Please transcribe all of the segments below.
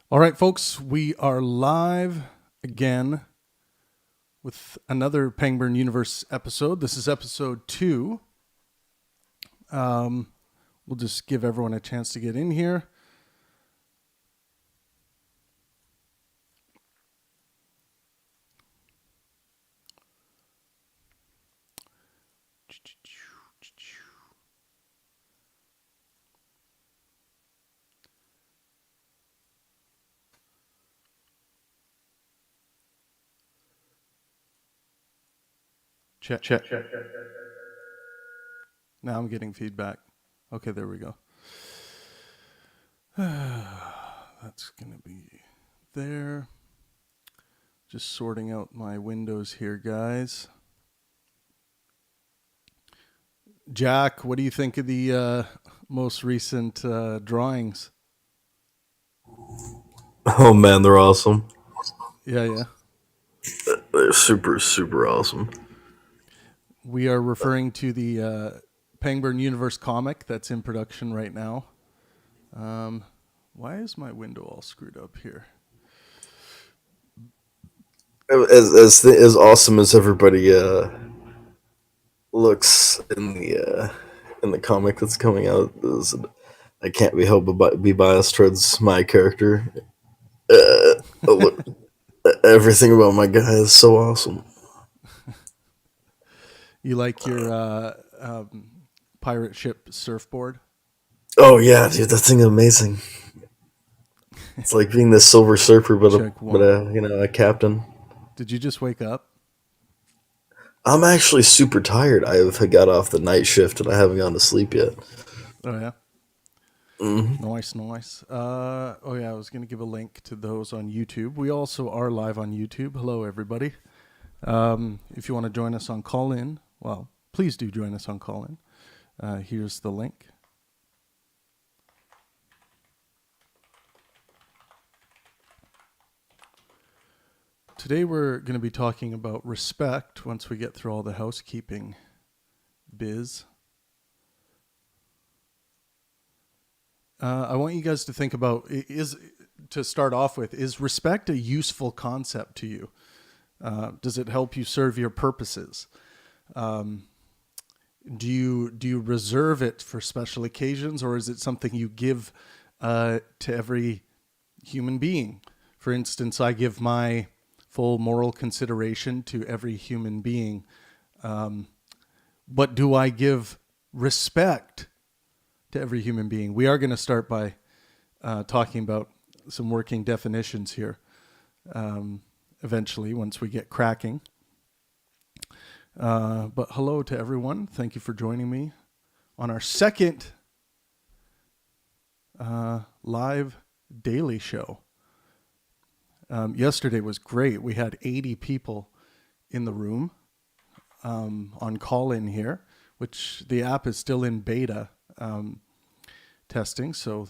All right, folks, we are live again with another Pangburn Universe episode. This is episode 2. We'll just give everyone a chance to get in here. Check. Now I'm getting feedback. Okay, there we go. That's going to be there. Just sorting out my windows here, guys. Jack, what do you think of the most recent drawings? Oh man, they're awesome. Yeah. They're super, super awesome. We are referring to the Pangburn Universe comic that's in production right now. Why is my window all screwed up here? As awesome as everybody looks in the comic that's coming out, I can't be helped but be biased towards my character. Look, everything about my guy is so awesome. You like your pirate ship surfboard? Oh yeah, dude, that thing is amazing. It's like being the Silver Surfer, Check but one. a captain. Did you just wake up? I'm actually super tired. I got off the night shift and I haven't gone to sleep yet. Oh, yeah. Mm-hmm. Nice. I was going to give a link to those on YouTube. We also are live on YouTube. Hello, everybody. If you want to join us on call-in, well, please do join us on call-in. Here's the link. Today we're going to be talking about respect once we get through all the housekeeping biz. I want you guys to think about, to start off with, is respect a useful concept to you? Does it help you serve your purposes? Do you reserve it for special occasions, or is it something you give to every human being? For instance, I give my full moral consideration to every human being. But do I give respect to every human being? We are going to start by talking about some working definitions here eventually once we get cracking. But hello to everyone. Thank you for joining me on our second live daily show. Yesterday was great. We had 80 people in the room on call-in here, which the app is still in beta testing. So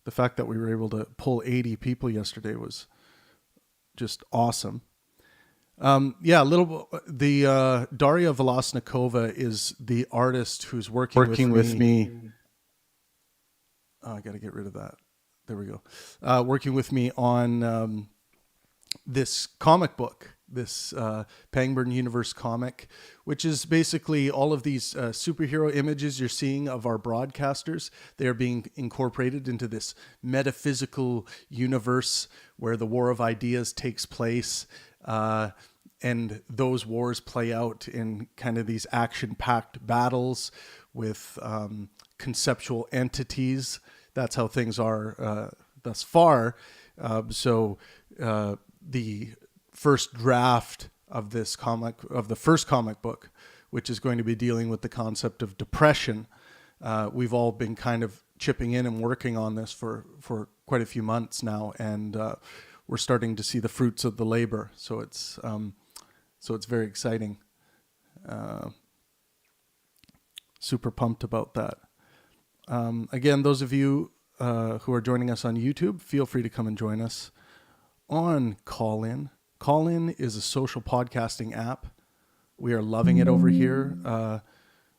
the fact that we were able to pull 80 people yesterday was just awesome. Daria Volosnikova is the artist who's working with me. Oh, I got to get rid of that. There we go. Working with me on this comic book, this Pangburn Universe comic, which is basically all of these superhero images you're seeing of our broadcasters. They are being incorporated into this metaphysical universe where the War of Ideas takes place. And those wars play out in kind of these action-packed battles with conceptual entities. That's how things are thus far. The first draft of this comic, of the first comic book, which is going to be dealing with the concept of depression, we've all been kind of chipping in and working on this for quite a few months now, and we're starting to see the fruits of the labor. So it's very exciting. Super pumped about that. Again, those of you who are joining us on YouTube, feel free to come and join us on Call-In. Call-In is a social podcasting app. We are loving it over here.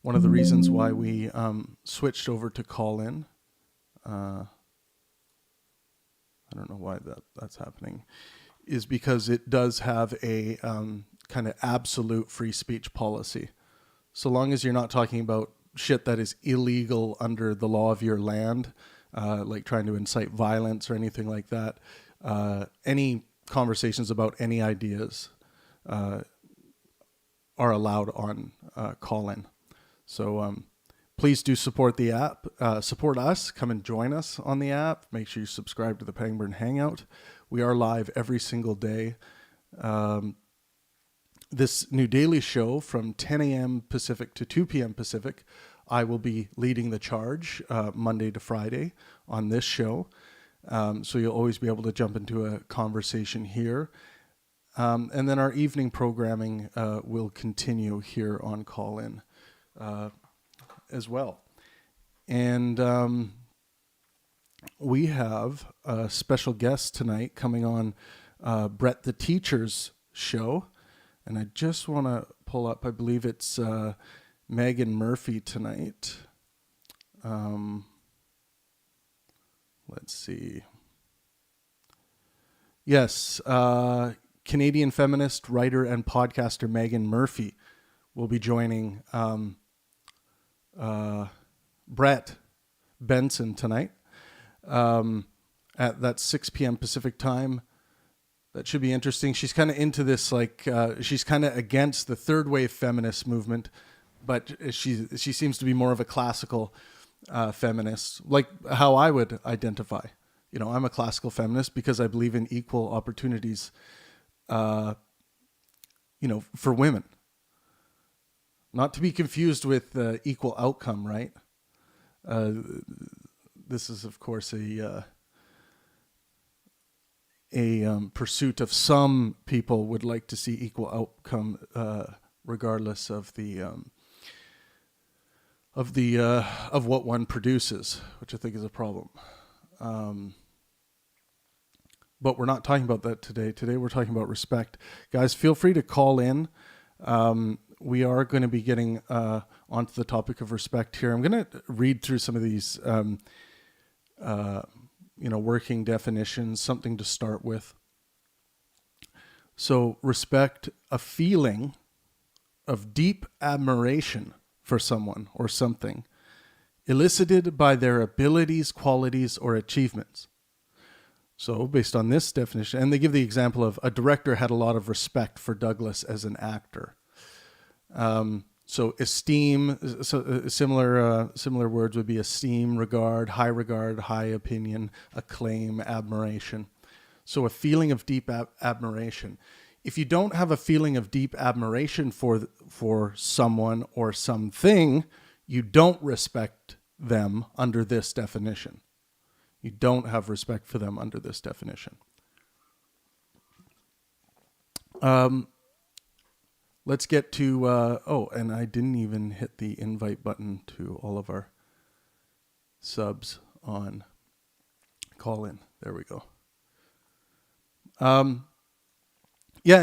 One of the reasons why we switched over to Call-In. I don't know why that's happening, is because it does have a kind of absolute free speech policy. So long as you're not talking about shit that is illegal under the law of your land, like trying to incite violence or anything like that, any conversations about any ideas are allowed on Call-In. So please do support the app. Support us. Come and join us on the app. Make sure you subscribe to the Pangburn Hangout. We are live every single day. This new daily show from 10 a.m. Pacific to 2 p.m. Pacific, I will be leading the charge Monday to Friday on this show. So you'll always be able to jump into a conversation here. And then our evening programming will continue here on Call-In as well. And we have a special guest tonight coming on Brett the Teacher's show. And I just want to pull up, I believe it's Megan Murphy tonight. Let's see. Yes, Canadian feminist, writer, and podcaster Megan Murphy will be joining Brett Benson tonight at that 6 p.m. Pacific time. That should be interesting. She's kind of into this, like she's kind of against the third wave feminist movement, but she seems to be more of a classical feminist, like how I would identify. You know, I'm a classical feminist because I believe in equal opportunities, for women. Not to be confused with equal outcome, right? This is, of course, a pursuit of some people would like to see equal outcome, regardless of what one produces, which I think is a problem. But we're not talking about that today. Today we're talking about respect. Guys, feel free to call in. We are going to be getting onto the topic of respect here. I'm going to read through some of these working definitions, something to start with. So respect, a feeling of deep admiration for someone or something, elicited by their abilities, qualities, or achievements. So based on this definition, and they give the example of a director had a lot of respect for Douglas as an actor. So esteem, similar words would be esteem, regard, high opinion, acclaim, admiration. So a feeling of deep admiration. If you don't have a feeling of deep admiration for someone or something, you don't respect them under this definition. You don't have respect for them under this definition. Let's get to, and I didn't even hit the invite button to all of our subs on Call-In. There we go. And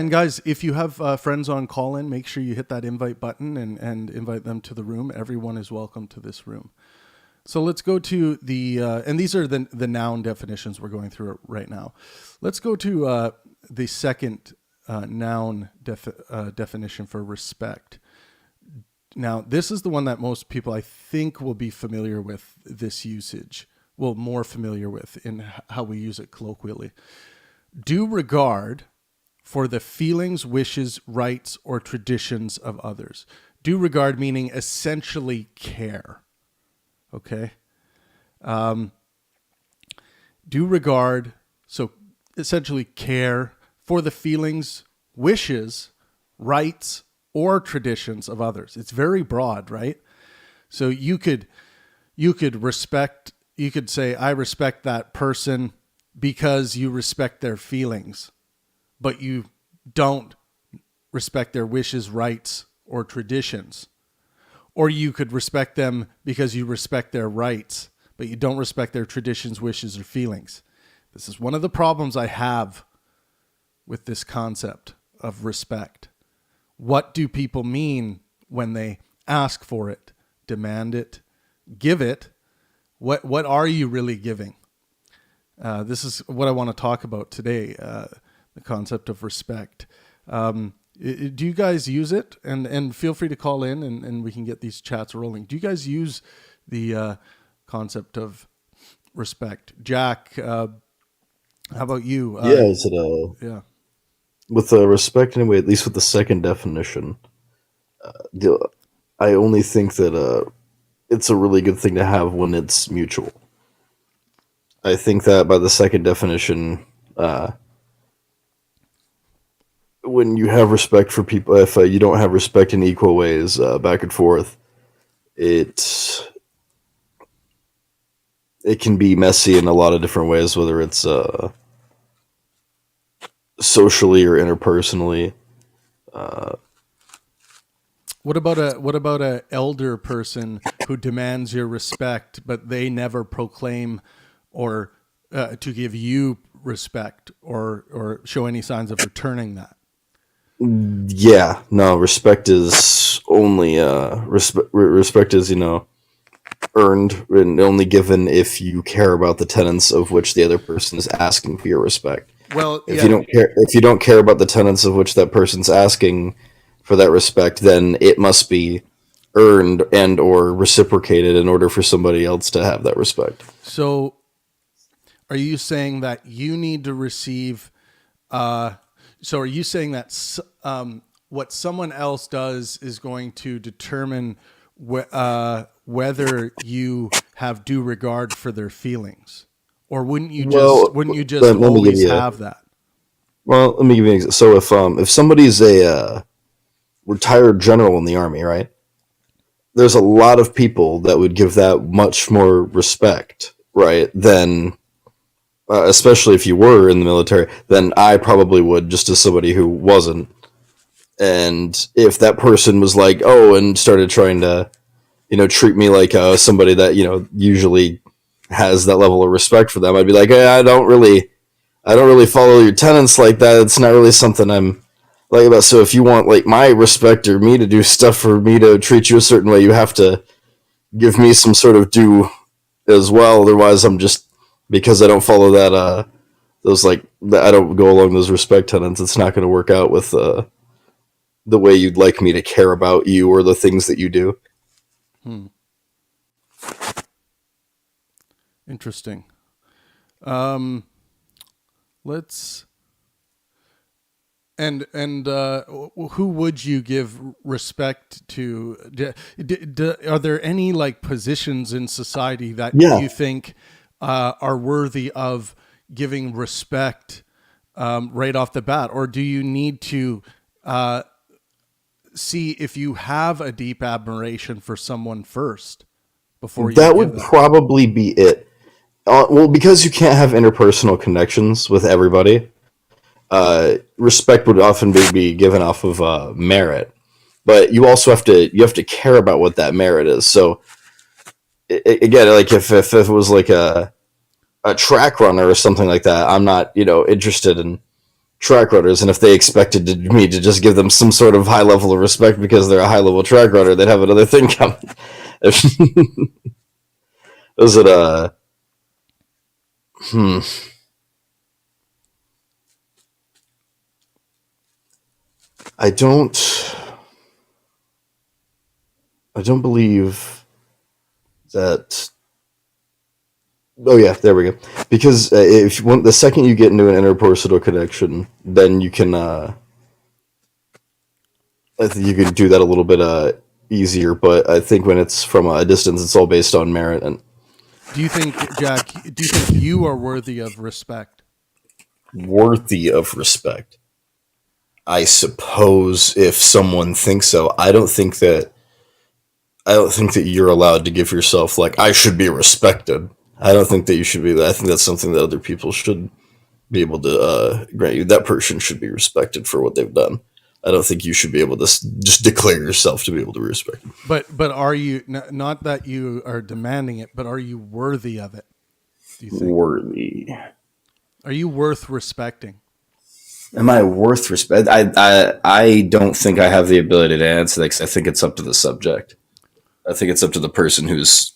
guys, if you have friends on Call-In, make sure you hit that invite button and invite them to the room. Everyone is welcome to this room. So let's go to the, and these are the noun definitions we're going through right now. Let's go to the second noun definition for respect. Now, this is the one that most people, I think, will be familiar with this usage. Well, more familiar with in how we use it colloquially. Due regard for the feelings, wishes, rights, or traditions of others. Due regard meaning essentially care. Okay? Due regard, so essentially care for the feelings, wishes, rights, or traditions of others. It's very broad, right? So you could say, I respect that person because you respect their feelings, but you don't respect their wishes, rights, or traditions. Or you could respect them because you respect their rights, but you don't respect their traditions, wishes, or feelings. This is one of the problems I have with this concept of respect. What do people mean when they ask for it, demand it, give it? What are you really giving? This is what I want to talk about today, the concept of respect. Do you guys use it? And feel free to call in and we can get these chats rolling. Do you guys use the concept of respect? Jack, how about you? Is it Yeah. with respect anyway? At least with the second definition, I only think that it's a really good thing to have when it's mutual. I think that by the second definition, when you have respect for people, if you don't have respect in equal ways, back and forth, it it can be messy in a lot of different ways, whether it's socially or interpersonally. What about a elder person who demands your respect, but they never proclaim or to give you respect or show any signs of returning that? Yeah, no, respect is only respect is earned and only given if you care about the tenets of which the other person is asking for your respect. Well, If yeah. you don't care about the tenets of which that person's asking for that respect, then it must be earned and or reciprocated in order for somebody else to have that respect. So, are you saying that you need to receive? So, are you saying that what someone else does is going to determine whether you have due regard for their feelings, or wouldn't you just Let me give always you. have that? Well, let me give you an example. So if somebody's a retired general in the army, right? There's a lot of people that would give that much more respect, right? Than especially if you were in the military, than I probably would, just as somebody who wasn't. And if that person was like, oh, and started trying to, treat me like somebody that usually has that level of respect for them, I'd be like, hey, I don't really follow your tenets like that. It's not really something I'm like about. So if you want like my respect or me to do stuff for me to treat you a certain way, you have to give me some sort of due as well. Otherwise, I'm just because I don't follow that those like I don't go along those respect tenets. It's not going to work out with the way you'd like me to care about you or the things that you do. Hmm. Interesting. Um, let's and who would you give respect to? Are there any like positions in society that Yeah. you think are worthy of giving respect right off the bat, or do you need to see if you have a deep admiration for someone first before you That give would that? probably be it. Well, because you can't have interpersonal connections with everybody, respect would often be given off of merit. But you also have to care about what that merit is. So again, like if it was like a track runner or something like that, I'm not interested in track runners. And if they expected me to just give them some sort of high level of respect because they're a high level track runner, they'd have another thing coming. Is it a hmm? I don't. I don't believe that. Oh yeah, there we go. Because if the second you get into an interpersonal connection, then you can. I think you can do that a little bit easier. But I think when it's from a distance, it's all based on merit. And Do you think, Jack? Do you think you are worthy of respect? worthy of respect. I suppose if someone thinks so, I don't think that you're allowed to give yourself like I should be respected. I don't think that you should be that. I think that's something that other people should be able to grant you. That person should be respected for what they've done. I don't think you should be able to just declare yourself to be able to be respected. But are you not that you are demanding it, but are you worthy of it? Do you think? Worthy. Are you worth respecting? Am I worth respect? I don't think I have the ability to answer that because I think it's up to the subject. I think it's up to the person who's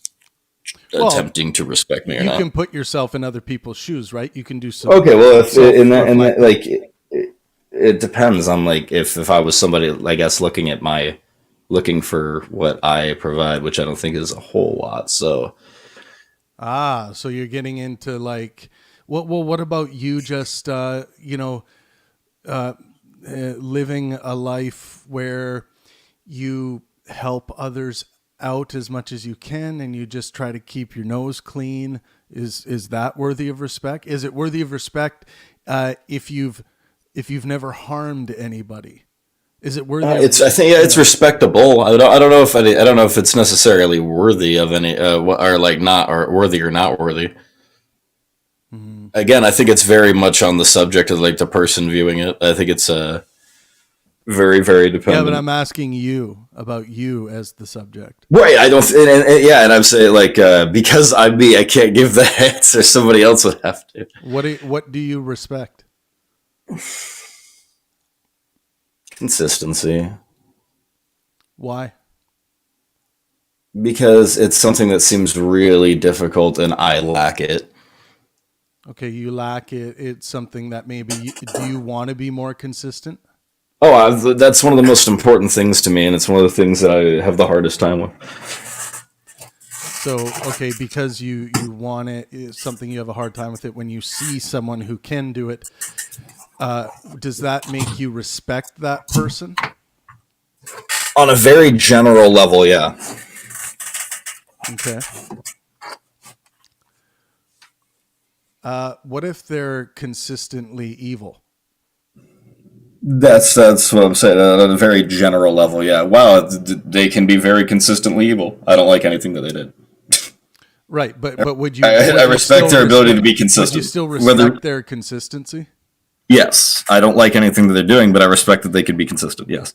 attempting to respect me or you not. can put yourself in other people's shoes, right? You can do some. Okay, well, if in that like it depends on like if I was somebody, I guess, looking for what I provide, which I don't think is a whole lot. So So you're getting into like, what about you just, living a life where you help others out as much as you can and you just try to keep your nose clean? Is that worthy of respect? Is it worthy of respect if you've never harmed anybody? Is it worthy? I think it's respectable. I don't know if it's necessarily worthy of any or like not or worthy or not worthy. Mm-hmm. Again, I think it's very much on the subject of like the person viewing it. I think it's very, very dependent. Yeah, but I'm asking you about you as the subject. Right. I don't. And I'm saying like because I'm me, I can't give the answer. Somebody else would have to. What do you respect? Consistency. Why? Because it's something that seems really difficult and I lack it. Okay, you lack it. It's something that maybe do you want to be more consistent? Oh, that's one of the most important things to me, and it's one of the things that I have the hardest time with. So, okay, because you want it, it's something you have a hard time with it. When you see someone who can do it, does that make you respect that person? On a very general level, yeah. Okay. What if they're consistently evil? That's what I'm saying. On a very general level, yeah. Wow, they can be very consistently evil. I don't like anything that they did. Right, but would you? I respect their ability to be consistent. Would you still respect their consistency? Yes, I don't like anything that they're doing, but I respect that they can be consistent. Yes.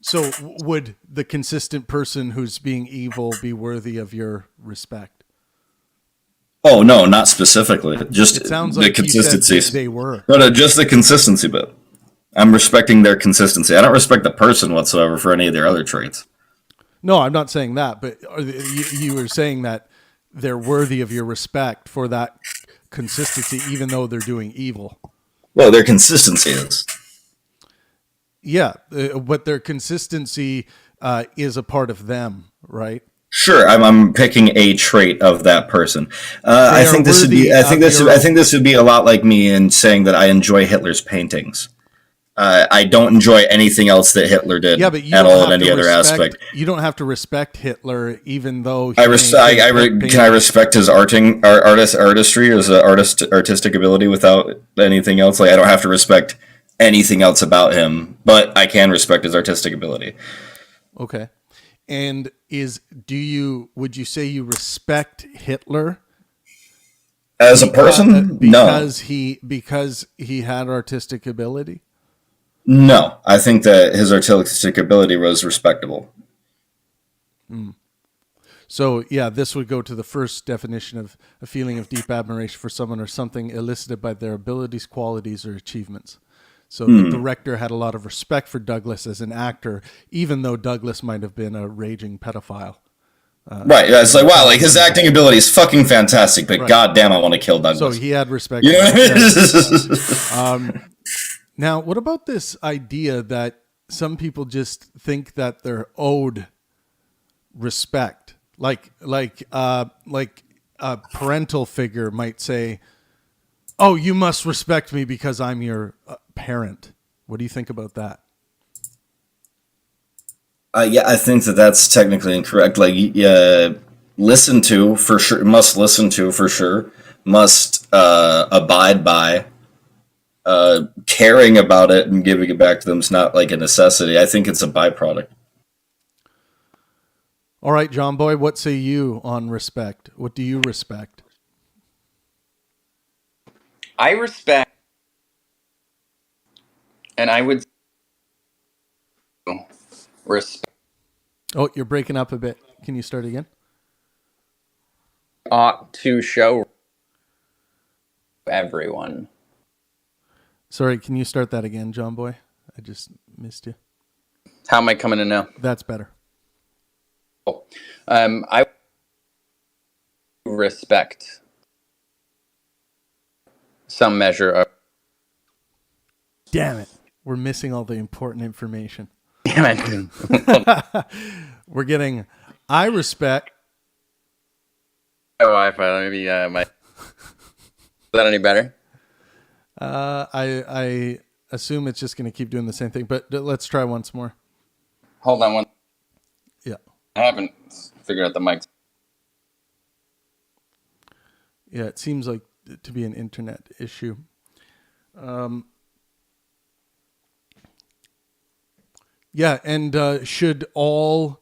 So would the consistent person who's being evil be worthy of your respect? Oh no, not specifically. Just it sounds the like consistency. They were. No, just the consistency bit. I'm respecting their consistency. I don't respect the person whatsoever for any of their other traits. No, I'm not saying that, but you were saying that they're worthy of your respect for that consistency, even though they're doing evil. No, their consistency is. Yeah, but their consistency is a part of them, right? Sure, I'm picking a trait of that person. I think this would be. I think this would be a lot like me in saying that I enjoy Hitler's paintings. I don't enjoy anything else that Hitler did but you at all in any other aspect. You don't have to respect Hitler, even though can I respect his artistry, his artistic ability without anything else? Like I don't have to respect anything else about him, but I can respect his artistic ability. Okay. And would you say you respect Hitler as a person? Because he had artistic ability? No, I think that his artistic ability was respectable. So, yeah, this would go to the first definition of a feeling of deep admiration for someone or something elicited by their abilities, qualities, or achievements. So the director had a lot of respect for Douglas as an actor, even though Douglas might have been a raging pedophile. Right. It's like, wow, like his acting ability is fucking fantastic, but goddamn, I want to kill Douglas. So he had respect. Now, what about this idea that some people just think that they're owed respect? Like a parental figure might say, "Oh, you must respect me because I'm your parent." What do you think about that? Yeah, I think that that's technically incorrect. Like, listen to for sure, must abide by. Caring about it and giving it back to them is not like a necessity. I think it's a byproduct. All right, John Boy, what say you on respect? What do you respect? I respect, and I would respect. Oh, you're breaking up a bit. Can you start again? Ought to show everyone. Sorry, can you start that again, John Boy? I just missed you. How am I coming in now? That's better. I respect some measure of. Damn it. We're missing all the important information. Damn it. We're getting, I respect. Wi-Fi. Maybe my. Is that any better? I assume it's just going to keep doing the same thing, but let's try once more. Hold on one. Yeah. I haven't figured out the mics. Yeah, it seems like to be an internet issue. Yeah, and should all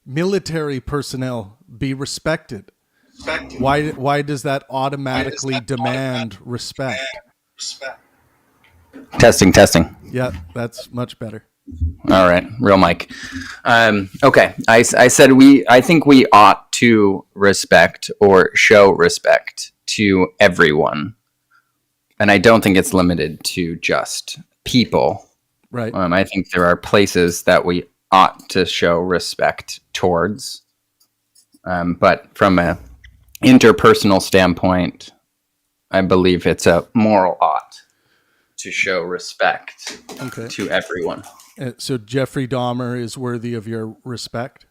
military personnel be respected? Why does that automatically demand respect? Testing. Yeah, that's much better. All right, real mic. Okay, I said I think we ought to respect or show respect to everyone, and I don't think it's limited to just people. Right. I think there are places that we ought to show respect towards, but from a interpersonal standpoint, I believe it's a moral ought to show respect to everyone. So Jeffrey Dahmer is worthy of your respect?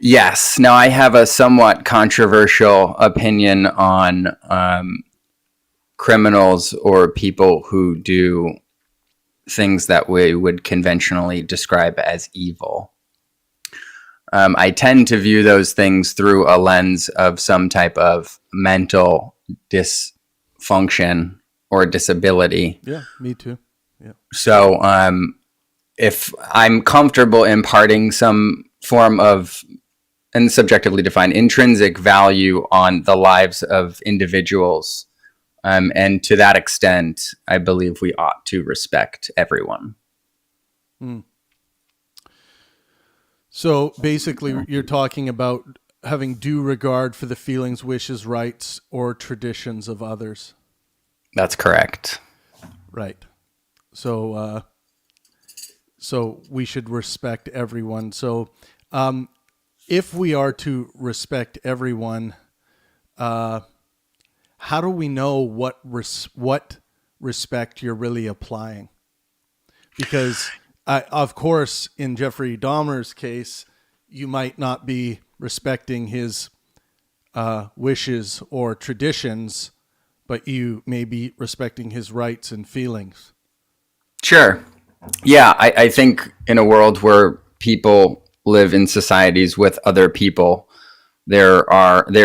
Yes. Now, I have a somewhat controversial opinion on criminals or people who do things that we would conventionally describe as evil. I tend to view those things through a lens of some type of mental dysfunction or disability. Yeah, me too. Yeah. So if I'm comfortable imparting some form of, and subjectively defined, intrinsic value on the lives of individuals, and to that extent, I believe we ought to respect everyone. So basically, you're talking about having due regard for the feelings, wishes, rights, or traditions of others. That's correct. Right. So we should respect everyone. So if we are to respect everyone, how do we know what respect you're really applying? Because, of course, in Jeffrey Dahmer's case, you might not be respecting his wishes or traditions, but you may be respecting his rights and feelings. Sure. Yeah, I think in a world where people live in societies with other people, there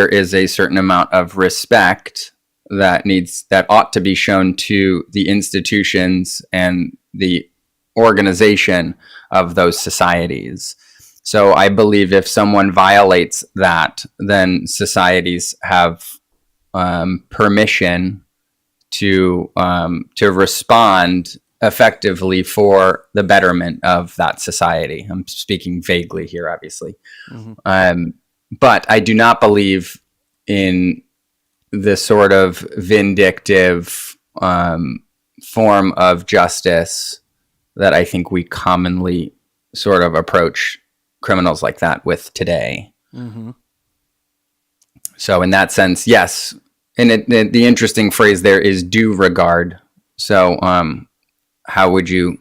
is a certain amount of respect that ought to be shown to the institutions and the organization of those societies. So I believe if someone violates that, then societies have permission to respond effectively for the betterment of that society. I'm speaking vaguely here, obviously. Mm-hmm. But I do not believe in the sort of vindictive form of justice that I think we commonly sort of approach criminals like that with today. Mm-hmm. So in that sense, yes. And the interesting phrase there is due regard. So how would you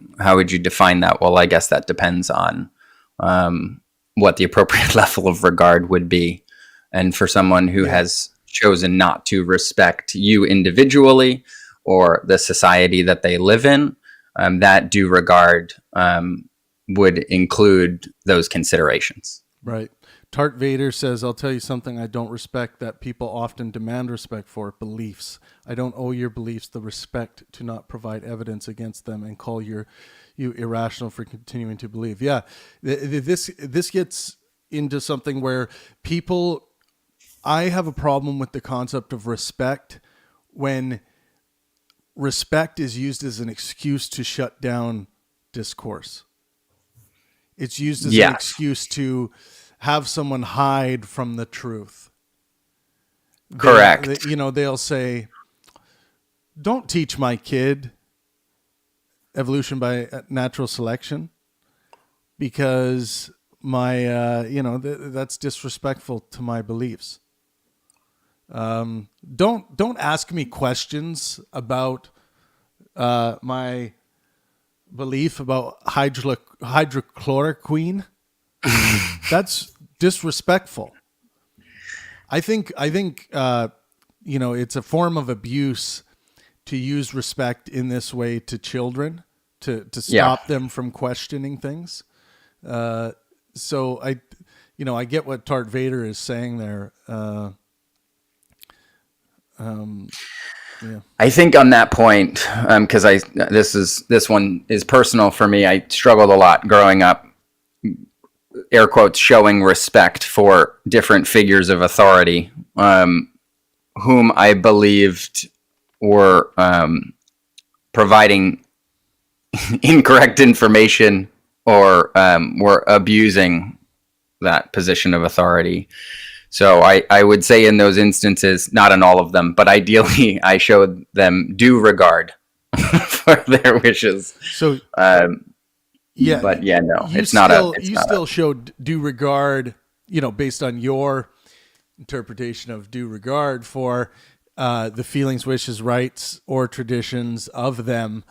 define that? Well, I guess that depends on what the appropriate level of regard would be. And for someone who has chosen not to respect you individually or the society that they live in, that due regard would include those considerations. Right. Tart Vader says, I'll tell you something I don't respect that people often demand respect for: beliefs. I don't owe your beliefs the respect to not provide evidence against them and call you irrational for continuing to believe. Yeah, this gets into something where people, I have a problem with the concept of respect when respect is used as an excuse to shut down discourse. It's used as an excuse to have someone hide from the truth. Correct. They'll say, don't teach my kid evolution by natural selection because my, that's disrespectful to my beliefs. Don't ask me questions about my belief about hydrochloroquine. That's disrespectful. I think it's a form of abuse to use respect in this way to children, to stop them from questioning things. So I get what Tart Vader is saying there. I think on that point, because this one is personal for me. I struggled a lot growing up, air quotes, showing respect for different figures of authority, whom I believed were providing incorrect information or were abusing that position of authority. So I would say in those instances, not in all of them, but ideally I showed them due regard for their wishes. So, but no, you still showed due regard, based on your interpretation of due regard for the feelings, wishes, rights, or traditions of them,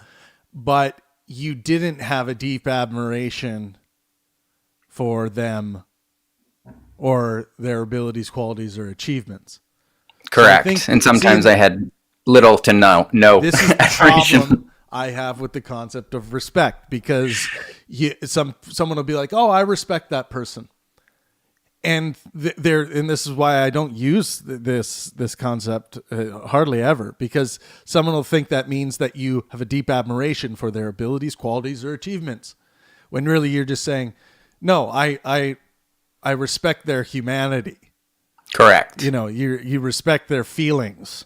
but you didn't have a deep admiration for them or their abilities, qualities, or achievements. Correct. So and sometimes I had little to no this is the problem I have with the concept of respect, because someone will be like, oh, I respect that person. And and this is why I don't use this concept hardly ever, because someone will think that means that you have a deep admiration for their abilities, qualities, or achievements, when really you're just saying, no, I respect their humanity. Correct. You respect their feelings.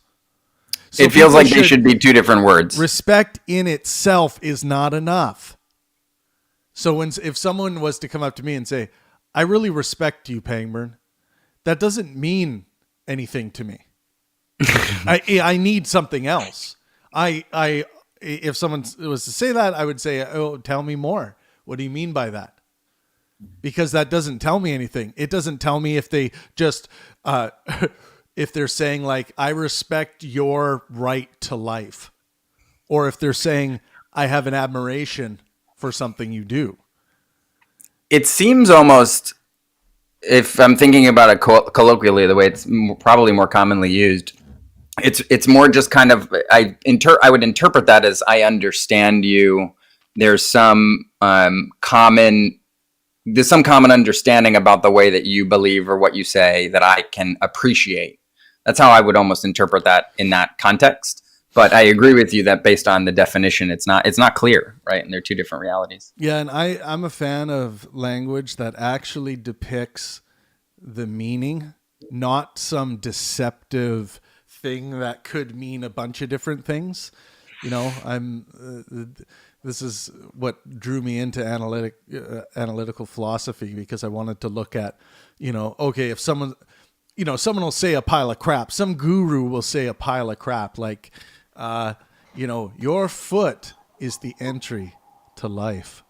So it feels like they should be two different words. Respect in itself is not enough. So if someone was to come up to me and say, I really respect you, Pangburn, that doesn't mean anything to me. I need something else. If someone was to say that, I would say, oh, tell me more. What do you mean by that? Because that doesn't tell me anything. It doesn't tell me if they just, if they're saying like, I respect your right to life, or if they're saying, I have an admiration for something you do. It seems almost, if I'm thinking about it colloquially, the way it's probably more commonly used, it's more just kind of, I would interpret that as, I understand you. There's some common understanding about the way that you believe or what you say that I can appreciate. That's how I would almost interpret that in that context. But I agree with you that based on the definition, it's not clear, right? And they're two different realities. Yeah, and I'm a fan of language that actually depicts the meaning, not some deceptive thing that could mean a bunch of different things. This is what drew me into analytical philosophy, because I wanted to look at, okay, if someone will say a pile of crap, some guru will say a pile of crap, like, your foot is the entry to life.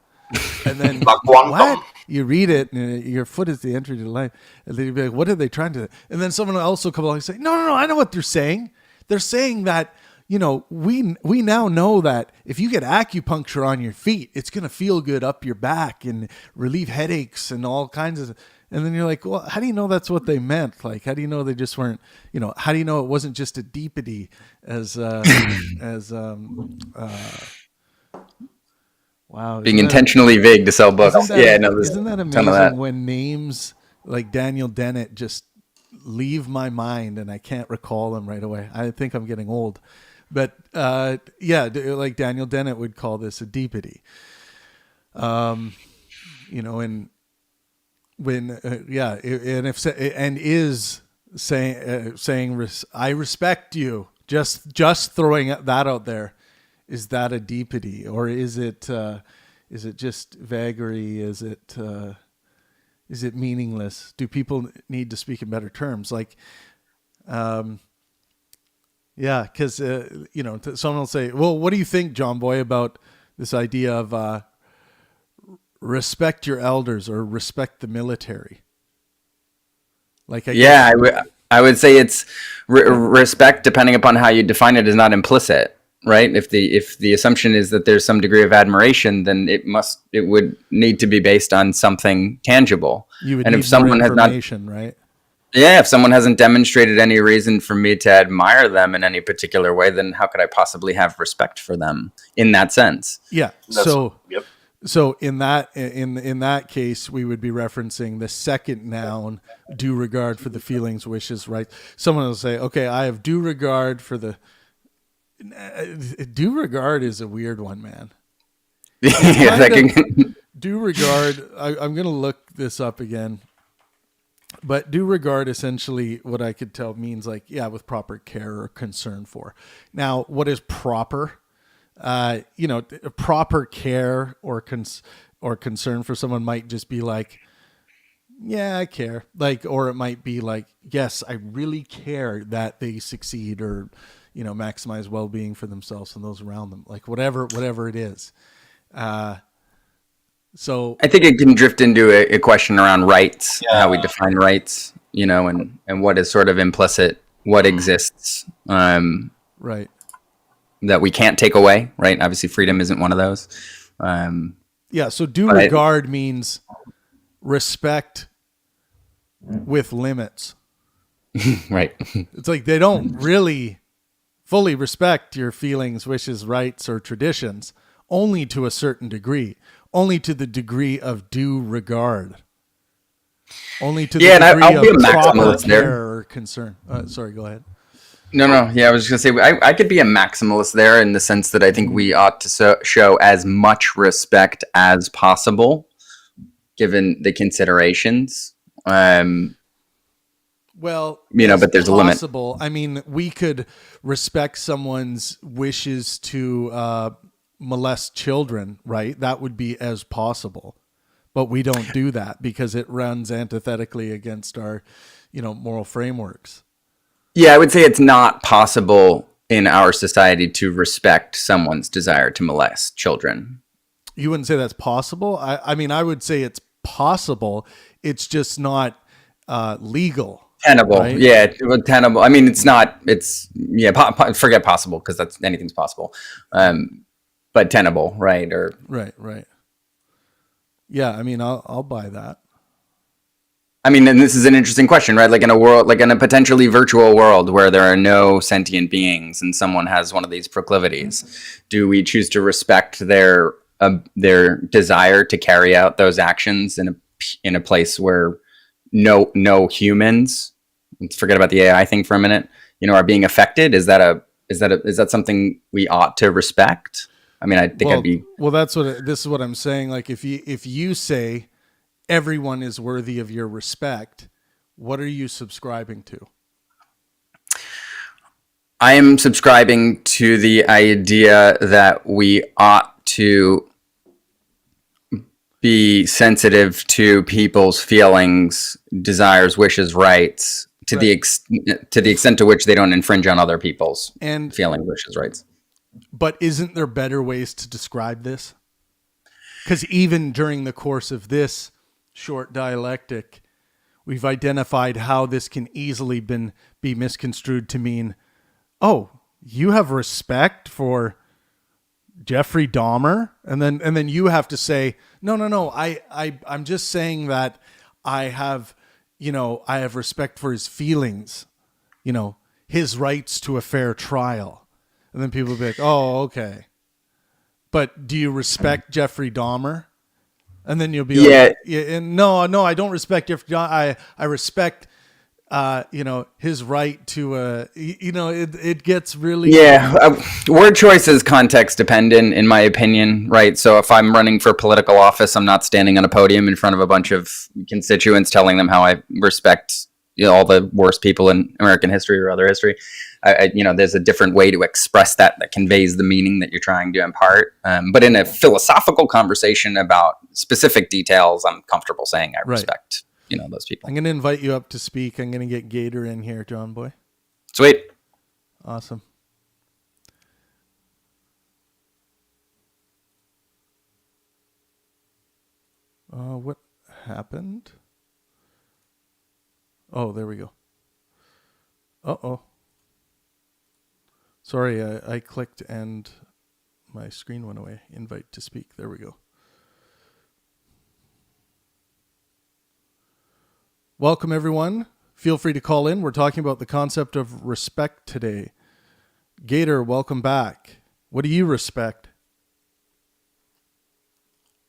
And then what? You read it, and your foot is the entry to life. And then you'd be like, what are they trying to? And then someone will also come along and say, no, I know what they're saying. They're saying that, we now know that if you get acupuncture on your feet, it's going to feel good up your back and relieve headaches and all kinds of. And then you're like, well, how do you know that's what they meant? Like, how do you know they just weren't, how do you know it wasn't just a deepity wow. Being intentionally vague to sell books. Isn't that amazing when names like Daniel Dennett just leave my mind and I can't recall them right away? I think I'm getting old. But like Daniel Dennett would call this a deepity. And when is saying I respect you, just throwing that out there, is that a deepity, or is it just vagary? Is it meaningless? Do people need to speak in better terms? Like, because someone will say, well, what do you think, John Boy, about this idea of respect your elders or respect the military. Like, I would say it's respect, depending upon how you define it, is not implicit, right? If the assumption is that there's some degree of admiration, then it would need to be based on something tangible. You would and need if someone more has not, information, right? yeah, if someone hasn't demonstrated any reason for me to admire them in any particular way, then how could I possibly have respect for them in that sense? Yeah. Yep. So in that case, we would be referencing the second noun, due regard for the feelings, wishes, right? Someone will say, okay, I have due regard for the... Due regard is a weird one, man. Due regard, I'm going to look this up again. But due regard, essentially, what I could tell means like, yeah, with proper care or concern for. Now, what is proper? Proper care or concern for someone might just be like, yeah, I care. Like, or it might be like, yes, I really care that they succeed or, maximize well-being for themselves and those around them. Like whatever it is. So I think it can drift into a question around rights, how we define rights, and what is sort of implicit, what exists, right. that we can't take away, right? Obviously, freedom isn't one of those. So due regard means respect with limits. Right. It's like they don't really fully respect your feelings, wishes, rights, or traditions, only to a certain degree, only to the degree of due regard, only to the degree of proper care or concern. Sorry, go ahead. No. Yeah, I was just going to say, I could be a maximalist there in the sense that I think we ought to show as much respect as possible, given the considerations. Well, but there's a limit. I mean, we could respect someone's wishes to molest children, right? That would be as possible. But we don't do that because it runs antithetically against our, moral frameworks. Yeah, I would say it's not possible in our society to respect someone's desire to molest children. You wouldn't say that's possible? I mean, I would say it's possible. It's just not legal. Tenable. Right? Yeah, tenable. I mean, it's not, forget possible because anything's possible. But tenable, right? Or Right. Yeah, I mean, I'll buy that. I mean, and this is an interesting question, right? Like in a world, like in a potentially virtual world where there are no sentient beings and someone has one of these proclivities, do we choose to respect their desire to carry out those actions in a place where no humans, let's forget about the AI thing for a minute, are being affected? Is that something we ought to respect? I mean, I think this is what I'm saying. Like if you say everyone is worthy of your respect, what are you subscribing to? I am subscribing to the idea that we ought to be sensitive to people's feelings, desires, wishes, rights, to the extent to which they don't infringe on other people's feelings, wishes, rights. But isn't there better ways to describe this? Because even during the course of this short dialectic, we've identified how this can easily be misconstrued to mean, oh, you have respect for Jeffrey Dahmer, and then you have to say, no, I'm just saying that I have respect for his feelings, his rights to a fair trial. And then people will be like, oh, okay. But do you respect Jeffrey Dahmer? And then you'll be like, no, I don't respect Jeffrey Dahmer. I respect, his right to, it gets really... Word choice is context dependent, in my opinion, right? So if I'm running for political office, I'm not standing on a podium in front of a bunch of constituents telling them how I respect all the worst people in American history or other history. There's a different way to express that conveys the meaning that you're trying to impart. But in a philosophical conversation about specific details, I'm comfortable saying I respect, those people. I'm going to invite you up to speak. I'm going to get Gator in here, John Boy. Sweet. Awesome. What happened? Oh, there we go. Uh-oh. Sorry, I clicked and my screen went away. Invite to speak. There we go. Welcome, everyone. Feel free to call in. We're talking about the concept of respect today. Gator, welcome back. What do you respect?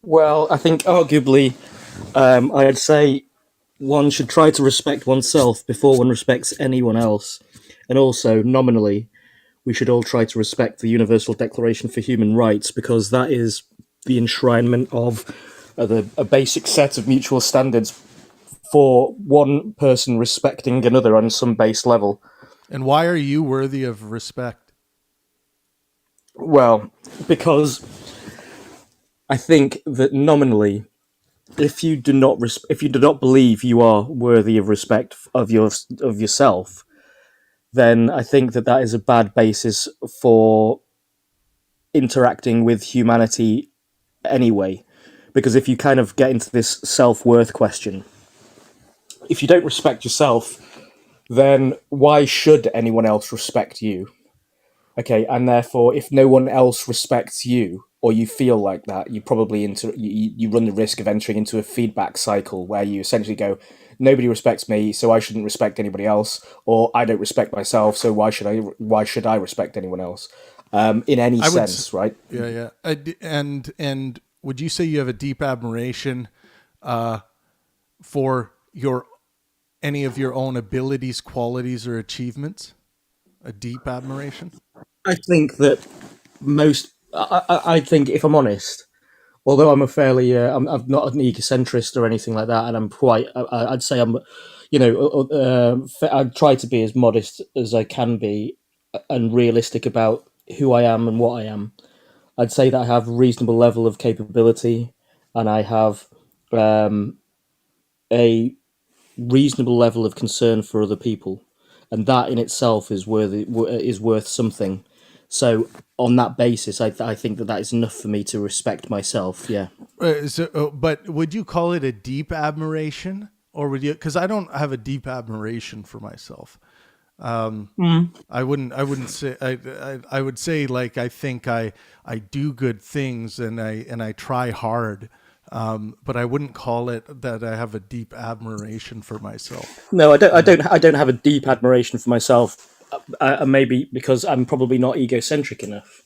Well, I think arguably, I'd say one should try to respect oneself before one respects anyone else. And also, nominally, we should all try to respect the Universal Declaration for Human Rights because that is the enshrinement of a basic set of mutual standards for one person respecting another on some base level. And why are you worthy of respect? Well, because I think that nominally, if you do not believe you are worthy of respect of yourself, then I think that is a bad basis for interacting with humanity anyway. Because if you kind of get into this self-worth question, if you don't respect yourself, then why should anyone else respect you? Okay, and therefore, if no one else respects you, or you feel like that, you probably you run the risk of entering into a feedback cycle where you essentially go, nobody respects me, so I shouldn't respect anybody else, or I don't respect myself, so why should I respect anyone else? In any sense, right? Yeah. And would you say you have a deep admiration for any of your own abilities, qualities, or achievements? A deep admiration? I think that I think, if I'm honest, although I'm a fairly, I'm not an egocentrist or anything like that, and I'm quite, I'd say I'm, I try to be as modest as I can be and realistic about who I am and what I am. I'd say that I have a reasonable level of capability, and I have a reasonable level of concern for other people, and that in itself is worth something. So on that basis, I think that is enough for me to respect myself. Yeah. But would you call it a deep admiration, or would you? Because I don't have a deep admiration for myself. I wouldn't say. I would say, like, I think I do good things and I try hard. But I wouldn't call it that I have a deep admiration for myself. No, I don't have a deep admiration for myself. Maybe because I'm probably not egocentric enough.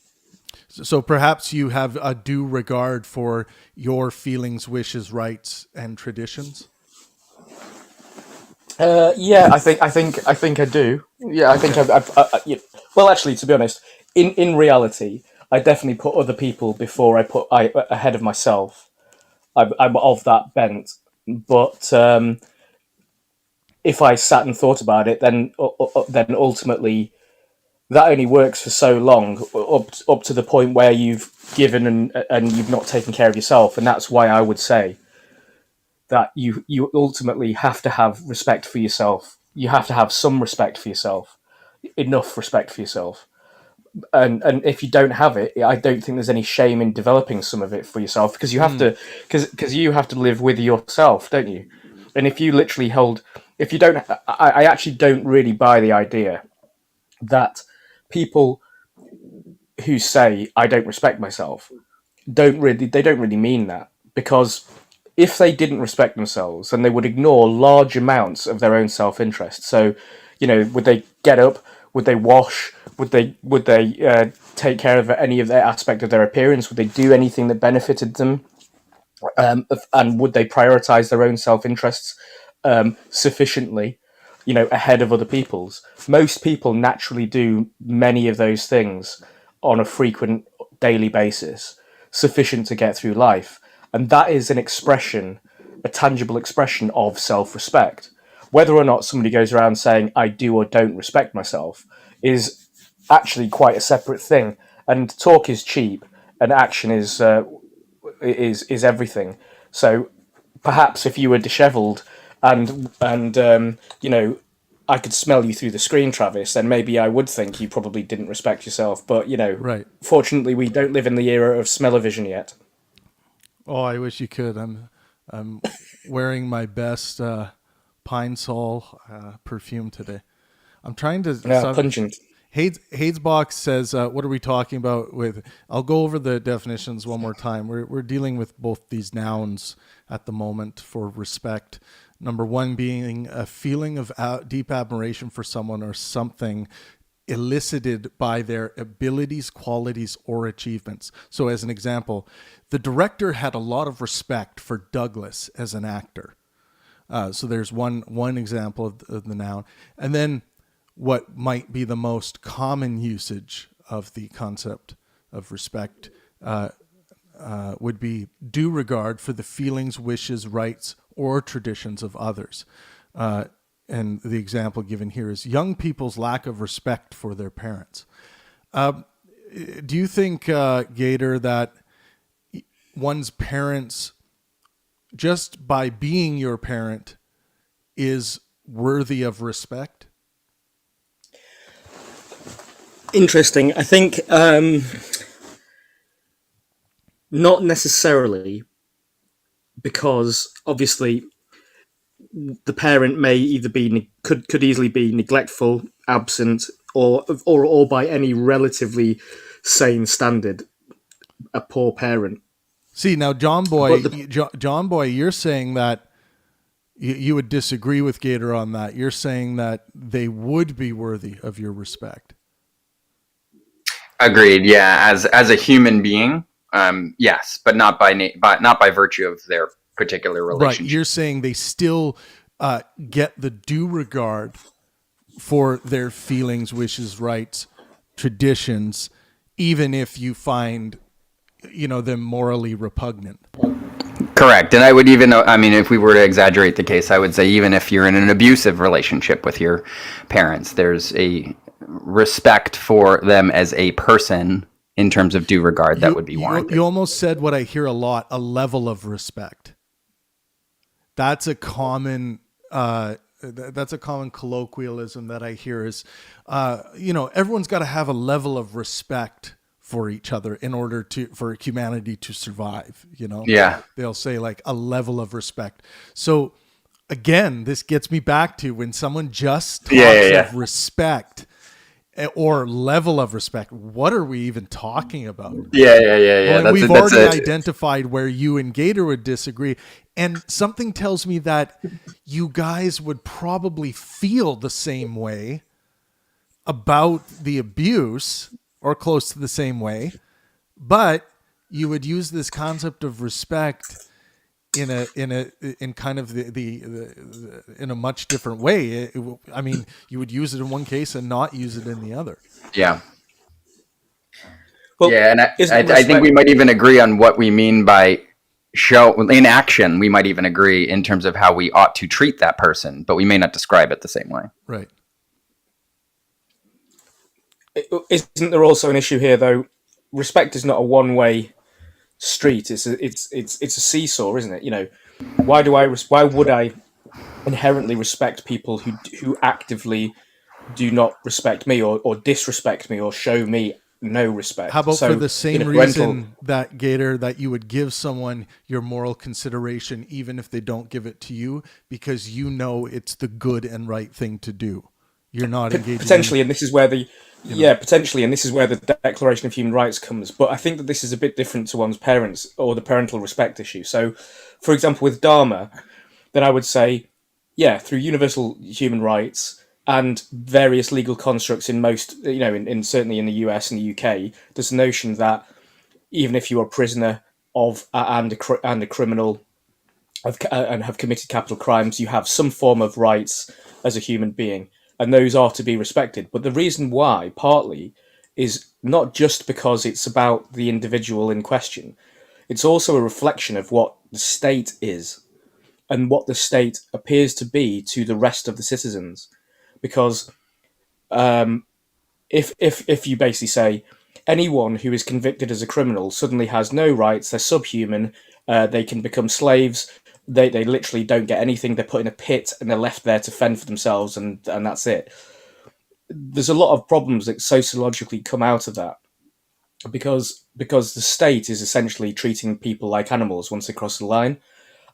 So perhaps you have a due regard for your feelings, wishes, rights, and traditions. Yeah, I think I do. Yeah, I think well, actually, to be honest, in reality, I definitely put other people before I ahead of myself. I'm of that bent, but if I sat and thought about it, then ultimately that only works for so long, up to the point where you've given and you've not taken care of yourself, and that's why I would say that you ultimately have to have respect for yourself. You have to have some respect for yourself, enough respect for yourself. And if you don't have it, I don't think there's any shame in developing some of it for yourself, because you have to, because you have to live with yourself, don't you? And if you literally hold, if you don't, I actually don't really buy the idea that people who say I don't respect myself they don't really mean that, because if they didn't respect themselves, then they would ignore large amounts of their own self-interest. So, would they get up? Would they wash? Would they take care of any of their aspect of their appearance? Would they do anything that benefited them? And would they prioritize their own self-interests sufficiently, ahead of other people's? Most people naturally do many of those things on a frequent daily basis, sufficient to get through life. And that is a tangible expression of self-respect. Whether or not somebody goes around saying, I do or don't respect myself, is actually quite a separate thing. And talk is cheap, and action is everything. So perhaps if you were dishevelled and I could smell you through the screen, Travis, then maybe I would think you probably didn't respect yourself. But Right. fortunately, we don't live in the era of smell-o-vision yet. Oh, I wish you could. I'm wearing my best Pine Sol perfume today. I'm trying to. Yeah, pungent. Hadesbox says, "What are we talking about?" With I'll go over the definitions one more time. We're dealing with both these nouns at the moment for respect. Number one being a feeling of deep admiration for someone or something elicited by their abilities, qualities, or achievements. So, as an example, the director had a lot of respect for Douglas as an actor. So there's one example of the noun, and then what might be the most common usage of the concept of respect would be due regard for the feelings, wishes, rights, or traditions of others. And the example given here is young people's lack of respect for their parents. Do you think, Gator, that one's parents, just by being your parent, is worthy of respect? Interesting. I think not necessarily, because obviously the parent may either be could easily be neglectful, absent, or by any relatively sane standard, a poor parent. See, now, John Boy, you're saying that you would disagree with Gator on that. You're saying that they would be worthy of your respect. Agreed. Yeah, as a human being, yes, but not by virtue of their particular relationship. Right. You're saying they still get the due regard for their feelings, wishes, rights, traditions, even if you find, them morally repugnant. Correct. And I would even, if we were to exaggerate the case, I would say even if you're in an abusive relationship with your parents, there's a respect for them as a person in terms of due regard that would be warranted. You almost said what I hear a lot, a level of respect. That's a common colloquialism that I hear is, everyone's got to have a level of respect for each other in order for humanity to survive, Yeah. They'll say like a level of respect. So again, this gets me back to when someone just talks of respect or level of respect, what are we even talking about? Yeah. Well, we've already identified where you and Gator would disagree. And something tells me that you guys would probably feel the same way about the abuse, or close to the same way, but you would use this concept of respect in kind of the in a much different way. You would use it in one case and not use it in the other. Yeah. Well, yeah, and I think we might even agree on what we mean by show in action. We might even agree in terms of how we ought to treat that person, but we may not describe it the same way. Right. Isn't there also an issue here, though? Respect is not a one-way street. It's a seesaw, isn't it? Why would I inherently respect people who actively do not respect me or disrespect me or show me no respect? How about for the same reason that, Gator, that you would give someone your moral consideration even if they don't give it to you, because it's the good and right thing to do. You're not engaging potentially, and this is where potentially, and this is where the Declaration of Human Rights comes. But I think that this is a bit different to one's parents or the parental respect issue. So, for example, with Dharma, then I would say, through universal human rights and various legal constructs in most, in certainly in the US and the UK, there's a notion that even if you are a prisoner of and a criminal and have committed capital crimes, you have some form of rights as a human being. And those are to be respected. But the reason why, partly, is not just because it's about the individual in question. It's also a reflection of what the state is and what the state appears to be to the rest of the citizens. Because if you basically say anyone who is convicted as a criminal suddenly has no rights, they're subhuman, they can become slaves, they literally don't get anything, they're put in a pit and they're left there to fend for themselves, and that's it. There's a lot of problems that sociologically come out of that because the state is essentially treating people like animals once they cross the line.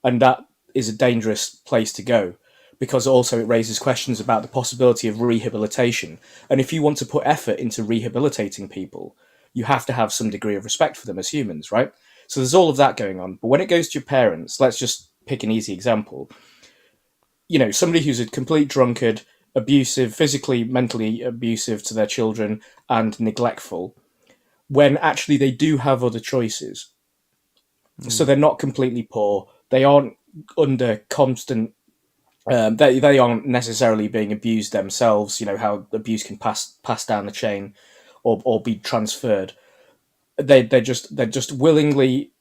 And that is a dangerous place to go, because also it raises questions about the possibility of rehabilitation. And if you want to put effort into rehabilitating people, you have to have some degree of respect for them as humans, right? So there's all of that going on. But when it goes to your parents, let's just pick an easy example. Somebody who's a complete drunkard, abusive, physically, mentally abusive to their children, and neglectful, when actually they do have other choices. So they're not completely poor. They aren't under constant. They aren't necessarily being abused themselves. You know how abuse can pass down the chain, or be transferred. They're just willingly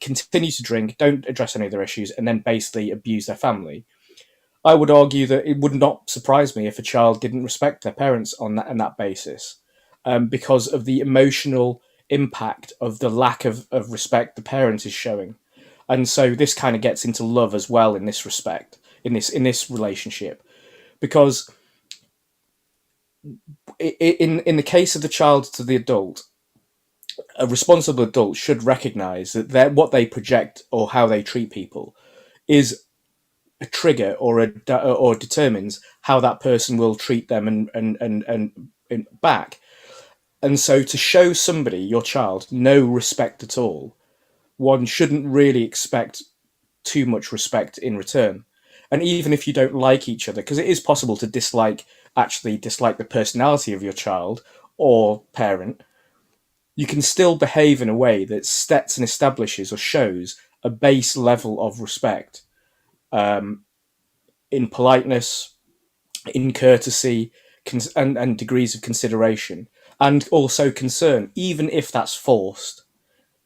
continue to drink, don't address any of their issues, and then basically abuse their family. I would argue that it would not surprise me if a child didn't respect their parents on that basis, because of the emotional impact of the lack of respect the parent is showing. And so this kind of gets into love as well in this respect, in this relationship, because in the case of the child to the adult, a responsible adult should recognize that what they project or how they treat people is a trigger or determines how that person will treat them and back. And so to show somebody, your child, no respect at all, one shouldn't really expect too much respect in return. And even if you don't like each other, because it is possible to dislike the personality of your child or parent, you can still behave in a way that sets and establishes or shows a base level of respect, in politeness, in courtesy, and degrees of consideration, and also concern. Even if that's forced,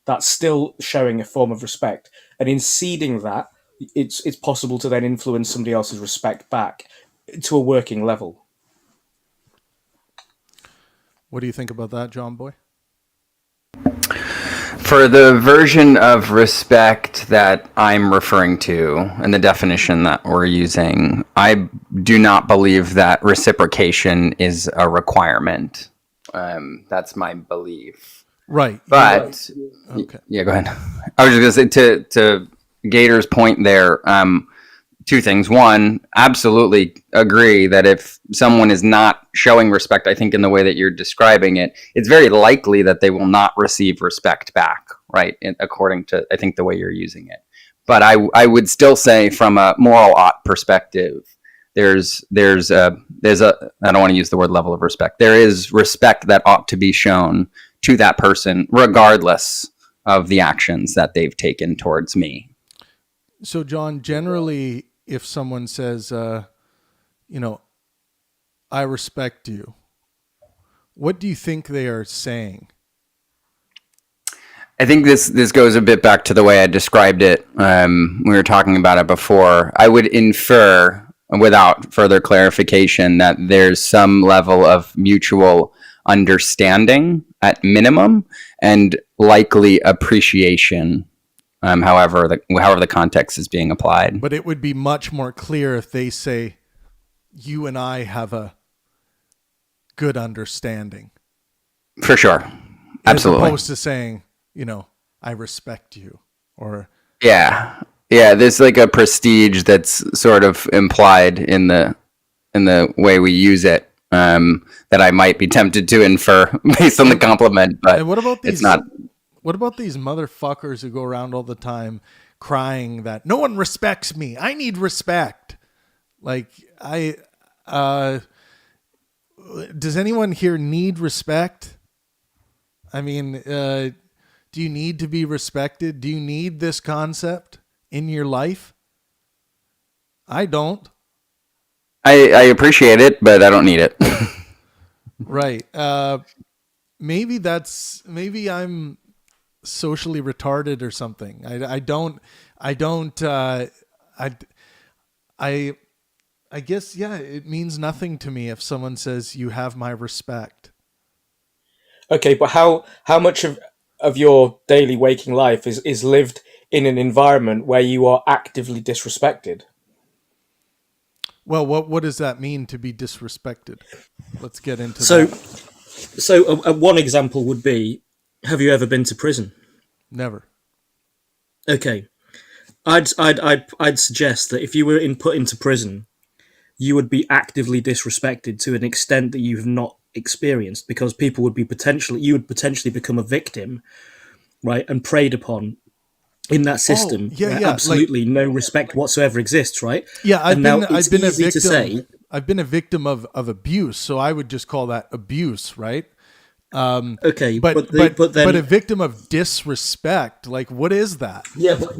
that's still showing a form of respect. And in ceding that, it's possible to then influence somebody else's respect back to a working level. What do you think about that, John Boy? For the version of respect that I'm referring to and the definition that we're using, I do not believe that reciprocation is a requirement. That's my belief. Right. But, okay. Yeah, go ahead. I was just going to say, to Gator's point there, two things. One, absolutely agree that if someone is not showing respect, I think in the way that you're describing it, it's very likely that they will not receive respect back, right? According to, I think, the way you're using it. But I would still say from a moral ought perspective, there's a, I don't want to use the word level of respect. There is respect that ought to be shown to that person, regardless of the actions that they've taken towards me. So, John, generally, if someone says, I respect you, what do you think they are saying? I think this goes a bit back to the way I described it. We were talking about it before. I would infer, without further clarification, that there's some level of mutual understanding at minimum, and likely appreciation, however the context is being applied. But it would be much more clear if they say, you and I have a good understanding. For sure. Absolutely. As opposed to saying, I respect you, or... Yeah, there's like a prestige that's sort of implied in the way we use it, that I might be tempted to infer based on the compliment, but and what about these, it's not. What about these motherfuckers who go around all the time crying that no one respects me? I need respect. Like, does anyone here need respect? I mean, do you need to be respected? Do you need this concept in your life? I don't. I appreciate it, but I don't need it. Right. Maybe I'm socially retarded or something. I guess, yeah, it means nothing to me if someone says you have my respect. Okay, but how much of your daily waking life is lived in an environment where you are actively disrespected? Well, what does that mean to be disrespected? Let's get into that. So one example would be, have you ever been to prison? Never. Okay. I'd suggest that if you were put into prison, you would be actively disrespected to an extent that you have not experienced, because you would potentially become a victim, right, and preyed upon in that system where absolutely no respect whatsoever exists, right? Yeah, I've been a victim. I've been a victim of abuse, so I would just call that abuse, right? Okay, but a victim of disrespect, like what is that? Yeah, but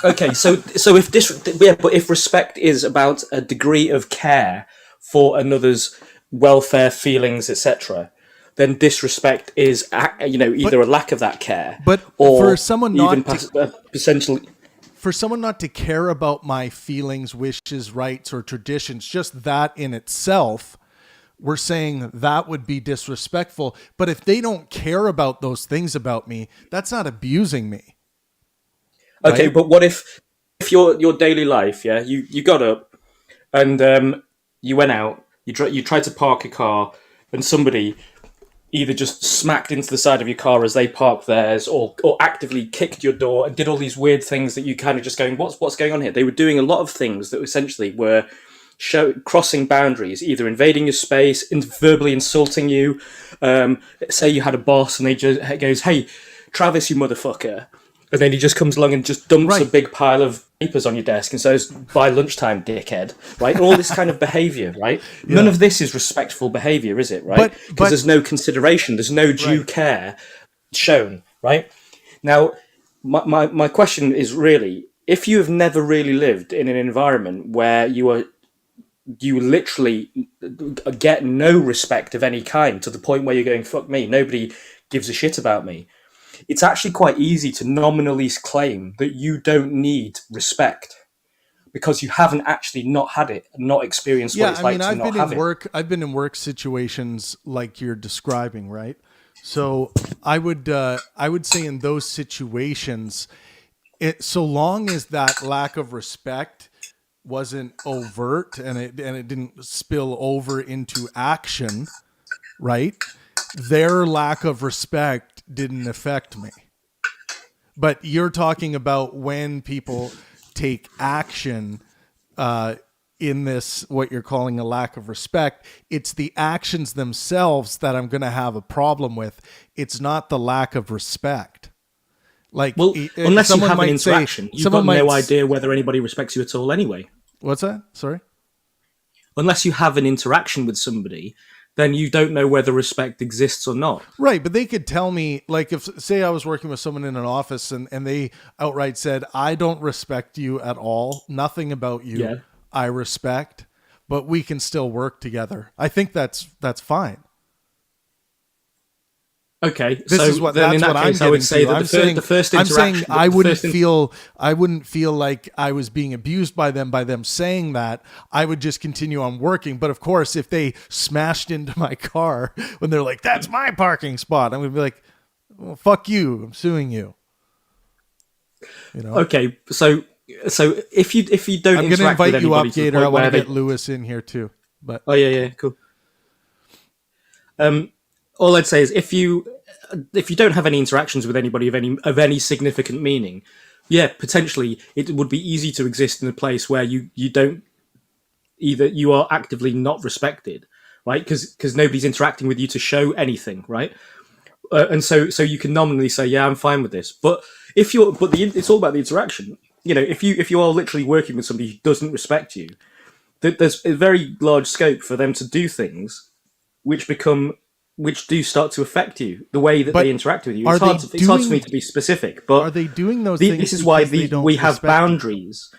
okay, so but if respect is about a degree of care for another's welfare, feelings, etc., then disrespect is either a lack of that care, but or for someone even not essentially for someone not to care about my feelings, wishes, rights, or traditions, just that in itself, we're saying that would be disrespectful. But if they don't care about those things about me, that's not abusing me. Right? Okay, but what if your daily life, yeah, you got up and you went out, you tried to park a car, and somebody either just smacked into the side of your car as they parked theirs, or actively kicked your door and did all these weird things that you kind of just going, what's going on here? They were doing a lot of things that essentially were crossing boundaries, either invading your space, verbally insulting you. Say you had a boss and he just goes, "Hey, Travis, you motherfucker," and then he just comes along and just dumps a big pile of papers on your desk and says, "By lunchtime, dickhead," right? All this kind of behavior, right? Yeah. None of this is respectful behavior, is it, right? Because there's no consideration, there's no due care shown, right? Now, my question is really, if you have never really lived in an environment where you literally get no respect of any kind, to the point where you're going, fuck me, nobody gives a shit about me, it's actually quite easy to nominally claim that you don't need respect because you haven't actually not had it and not experienced what it's like to not have it. I've been in work situations like you're describing, right? So I would say in those situations, so long as that lack of respect wasn't overt and it didn't spill over into action, right? Their lack of respect didn't affect me. But you're talking about when people take action in this, what you're calling a lack of respect. It's the actions themselves that I'm going to have a problem with. It's not the lack of respect. Like, well, unless you have an interaction, you've got no idea whether anybody respects you at all anyway. What's that? Sorry? Unless you have an interaction with somebody, then you don't know whether respect exists or not. Right, but they could tell me, like, if, say I was working with someone in an office and they outright said, "I don't respect you at all, nothing about you I respect, but we can still work together." I think that's fine. Okay, this is what that's what I'm getting to. I'm saying I wouldn't feel like I was being abused by them saying that. I would just continue on working. But of course, if they smashed into my car when they're like, "That's my parking spot," I'm gonna be like, "Well, fuck you! I'm suing you." You know? Okay, so if you don't, I'm gonna invite you up, Gator. I want to get Lewis in here too. But cool. All I'd say is if you don't have any interactions with anybody of any significant meaning, potentially it would be easy to exist in a place where you don't, either you are actively not respected, right? Because nobody's interacting with you to show anything, right? And so you can nominally say, "Yeah, I'm fine with this." But it's all about the interaction. You know, if you are literally working with somebody who doesn't respect you, there's a very large scope for them to do things which do start to affect you, the way that they interact with you. It's hard for me to be specific, but are they doing those things? This is why we have boundaries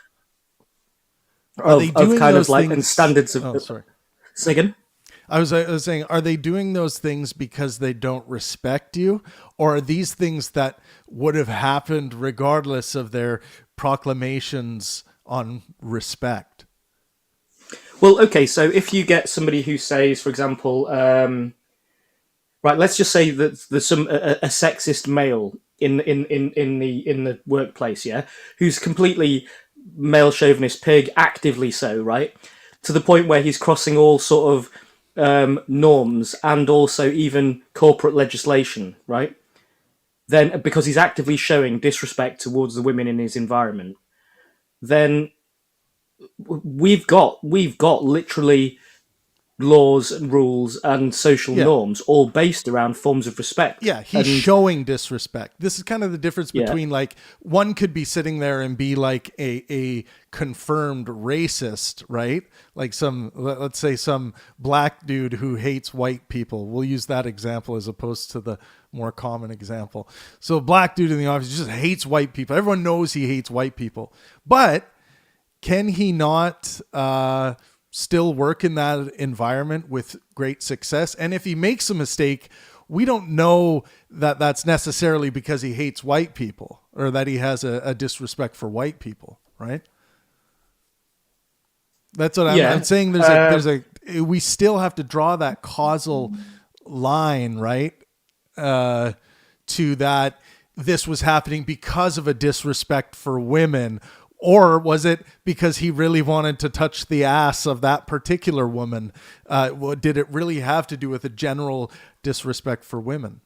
of kind of like and standards of. Oh, sorry. Say again? I was saying, are they doing those things because they don't respect you, or are these things that would have happened regardless of their proclamations on respect? Well, okay, so if you get somebody who says, for example, right, let's just say that there's a sexist male in the workplace, who's completely male chauvinist pig, actively so, right, to the point where he's crossing all sort of norms and also even corporate legislation, right? Then, because he's actively showing disrespect towards the women in his environment, then we've got literally laws and rules and social norms all based around forms of respect. Yeah, he's showing disrespect. This is kind of the difference Yeah. between, like, one could be sitting there and be like a confirmed racist, right? Like let's say some black dude who hates white people. We'll use that example as opposed to the more common example. So a black dude in the office just hates white people. Everyone knows he hates white people. But can he not still work in that environment with great success? And if he makes a mistake, we don't know that that's necessarily because he hates white people or that he has a disrespect for white people, right? That's what I'm saying. We still have to draw that causal line, right? To that this was happening because of a disrespect for women. Or was it because he really wanted to touch the ass of that particular woman? Did it really have to do with a general disrespect for women?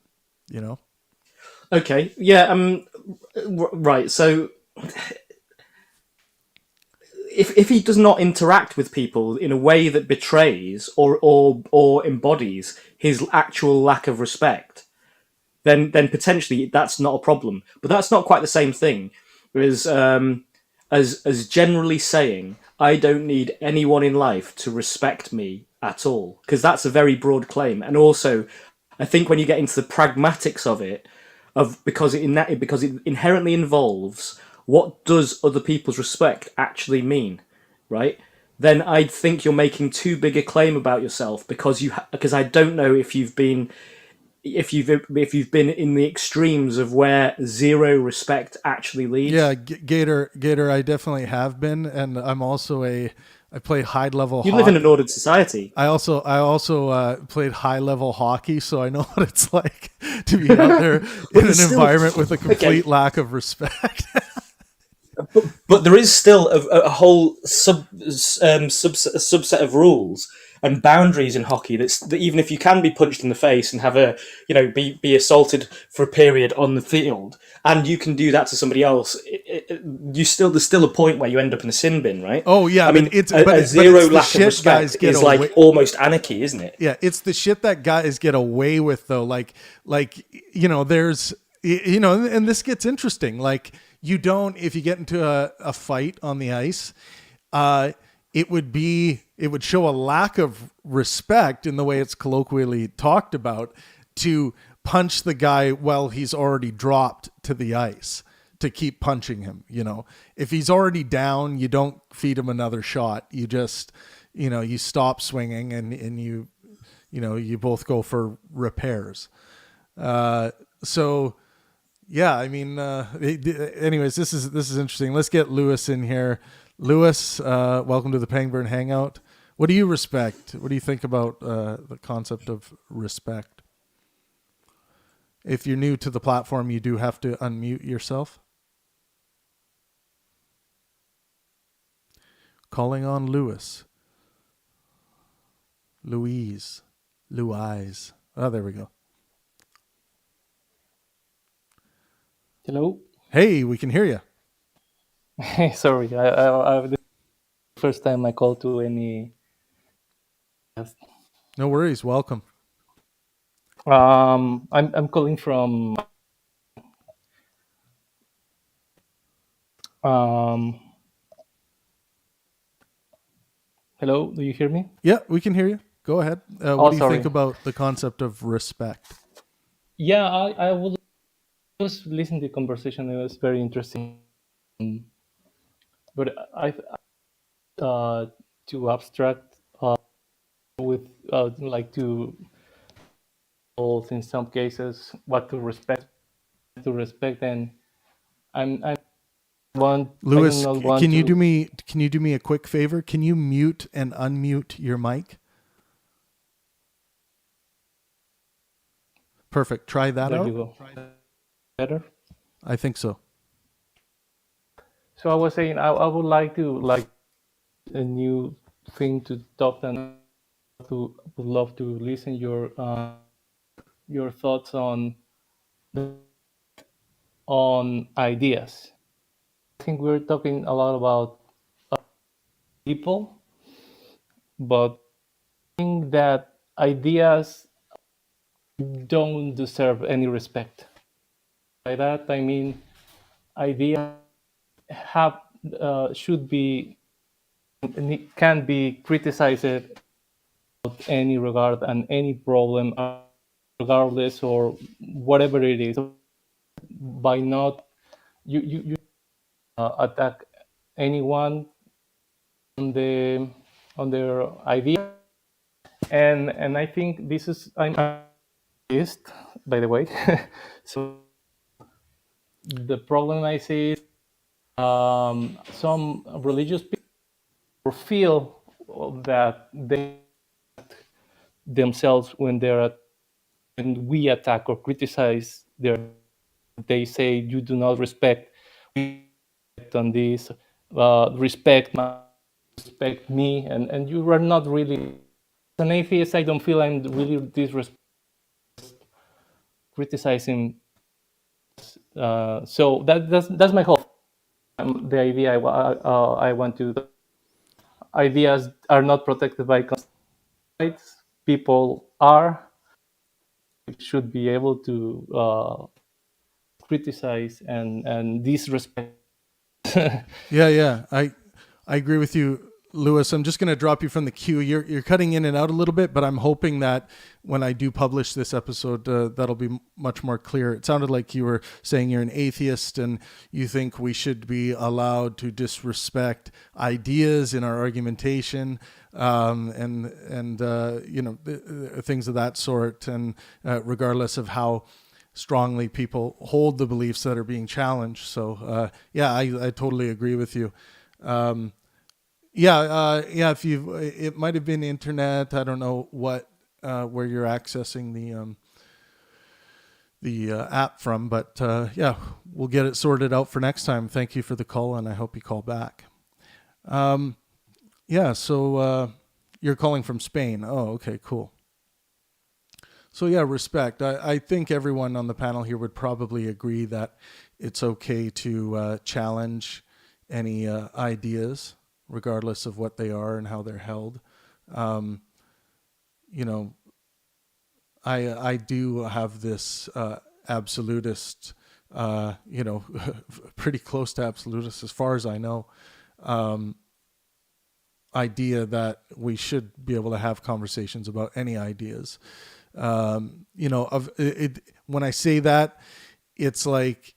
You know? Okay. Yeah. Right. So, if he does not interact with people in a way that betrays or embodies his actual lack of respect, then potentially that's not a problem. But that's not quite the same thing. As generally saying, I don't need anyone in life to respect me at all, because that's a very broad claim. And also, I think when you get into the pragmatics of it, because it inherently involves what does other people's respect actually mean, right? Then I think you're making too big a claim about yourself, because I don't know if you've been in the extremes of where zero respect actually leads. Yeah, Gator, I definitely have been, and I'm also I play high level. You live in an ordered society. I also played high level hockey, so I know what it's like to be out there in an environment with a complete lack of respect. But there is still a whole subset of rules and boundaries in hockey that even if you can be punched in the face and have be assaulted for a period on the field, and you can do that to somebody else, there's still a point where you end up in a sin bin, right? Oh yeah, I mean, a zero lack of respect is like almost anarchy, isn't it? Yeah, it's the shit that guys get away with though. Like there's and this gets interesting. Like, if you get into a fight on the ice, it would show a lack of respect in the way it's colloquially talked about to punch the guy while he's already dropped to the ice, to keep punching him. If he's already down, you don't feed him another shot. You just, you stop swinging and you both go for repairs. So yeah, I mean, anyways, this is interesting. Let's get Lewis in here. Lewis, welcome to the Pangburn Hangout. What do you respect? What do you think about the concept of respect? If you're new to the platform, you do have to unmute yourself. Calling on Lewis. Louise. Oh, there we go. Hello. Hey, we can hear you. Hey, sorry. I the first time I called to any. No worries. Welcome. I'm calling from. Hello. Do you hear me? Yeah, we can hear you. Go ahead. What do you sorry. think about the concept of respect? Yeah, I would just listen to the conversation. It was very interesting, but I too abstract with like to in some cases what to respect, and I want Lewis, I do not want can you to- do me a quick favor? Can you mute and unmute your mic? Perfect. Try that There out. you go. Better. I think so. So I was saying I would like to a new thing to talk, and would love to listen your thoughts on ideas. I think we're talking a lot about people, but I think that ideas don't deserve any respect. By that I mean ideas have should be can be criticized without any regard and any problem, regardless or whatever it is. By not you attack anyone on their idea, and I think this is I'm atheist, by the way. So the problem I see is some religious people feel that they themselves when when we attack or criticize their, they say you do not respect on this, respect me, and you are not really an atheist. I don't feel I'm really criticizing. So that's my hope. The idea I want to. Ideas are not protected by rights. People are should be able to criticize and disrespect. Yeah. I agree with you, Lewis. I'm just going to drop you from the queue. You're cutting in and out a little bit, but I'm hoping that when I do publish this episode, that'll be much more clear. It sounded like you were saying you're an atheist and you think we should be allowed to disrespect ideas in our argumentation, and things of that sort, and regardless of how strongly people hold the beliefs that are being challenged. So I totally agree with you. If it might have been internet. I don't know what where you're accessing the app from, but we'll get it sorted out for next time. Thank you for the call, and I hope you call back. So you're calling from Spain. Oh, okay, cool. So respect. I think everyone on the panel here would probably agree that it's okay to challenge any ideas, regardless of what they are and how they're held. I do have this absolutist, pretty close to absolutist as far as I know, idea that we should be able to have conversations about any ideas. When I say that, it's like,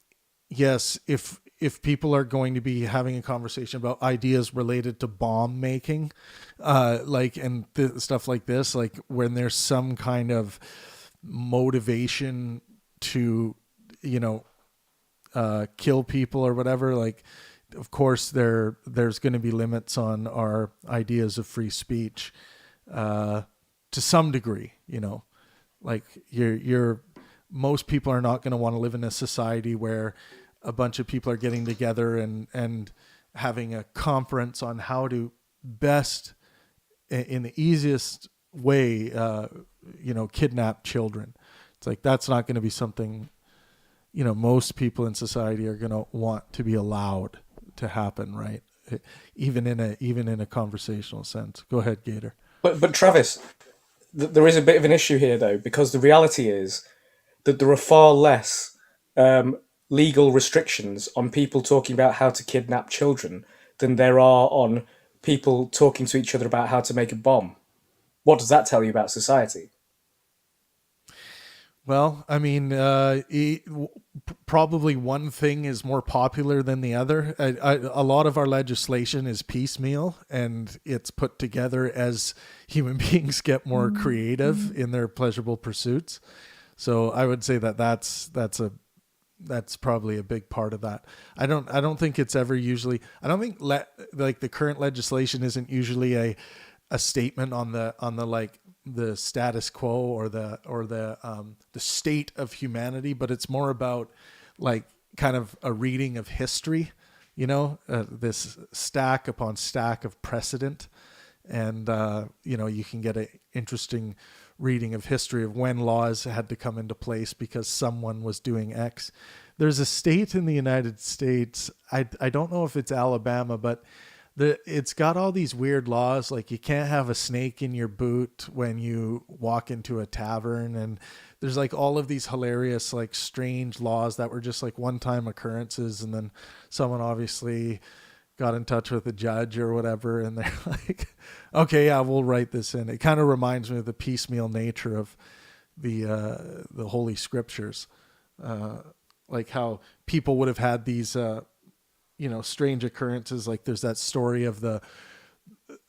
yes, if people are going to be having a conversation about ideas related to bomb making, stuff like this, like when there's some kind of motivation to, kill people or whatever, like, of course there's going to be limits on our ideas of free speech, to some degree, like most people are not going to want to live in a society where a bunch of people are getting together and having a conference on how to best, in the easiest way, kidnap children. It's like, that's not going to be something, most people in society are going to want to be allowed to happen, right? Even in a conversational sense. Go ahead, Gator. But Travis, there is a bit of an issue here, though, because the reality is that there are far less legal restrictions on people talking about how to kidnap children than there are on people talking to each other about how to make a bomb. What does that tell you about society? Well, I mean, probably one thing is more popular than the other. A lot of our legislation is piecemeal, and it's put together as human beings get more creative in their pleasurable pursuits. So I would say that's probably a big part of that. I don't think it's ever usually. I don't think like the current legislation isn't usually a statement on the like the status quo or the state of humanity, but it's more about like kind of a reading of history, this stack upon stack of precedent, and you can get an interesting reading of history of when laws had to come into place because someone was doing X. there's a state in the United States. I don't know if it's Alabama, but it's got all these weird laws. Like you can't have a snake in your boot when you walk into a tavern. And there's like all of these hilarious, like strange laws that were just like one-time occurrences. And then someone obviously got in touch with the judge or whatever. And they're like, okay, yeah, we'll write this in. It kind of reminds me of the piecemeal nature of the Holy Scriptures. Like how people would have had these, strange occurrences. Like there's that story of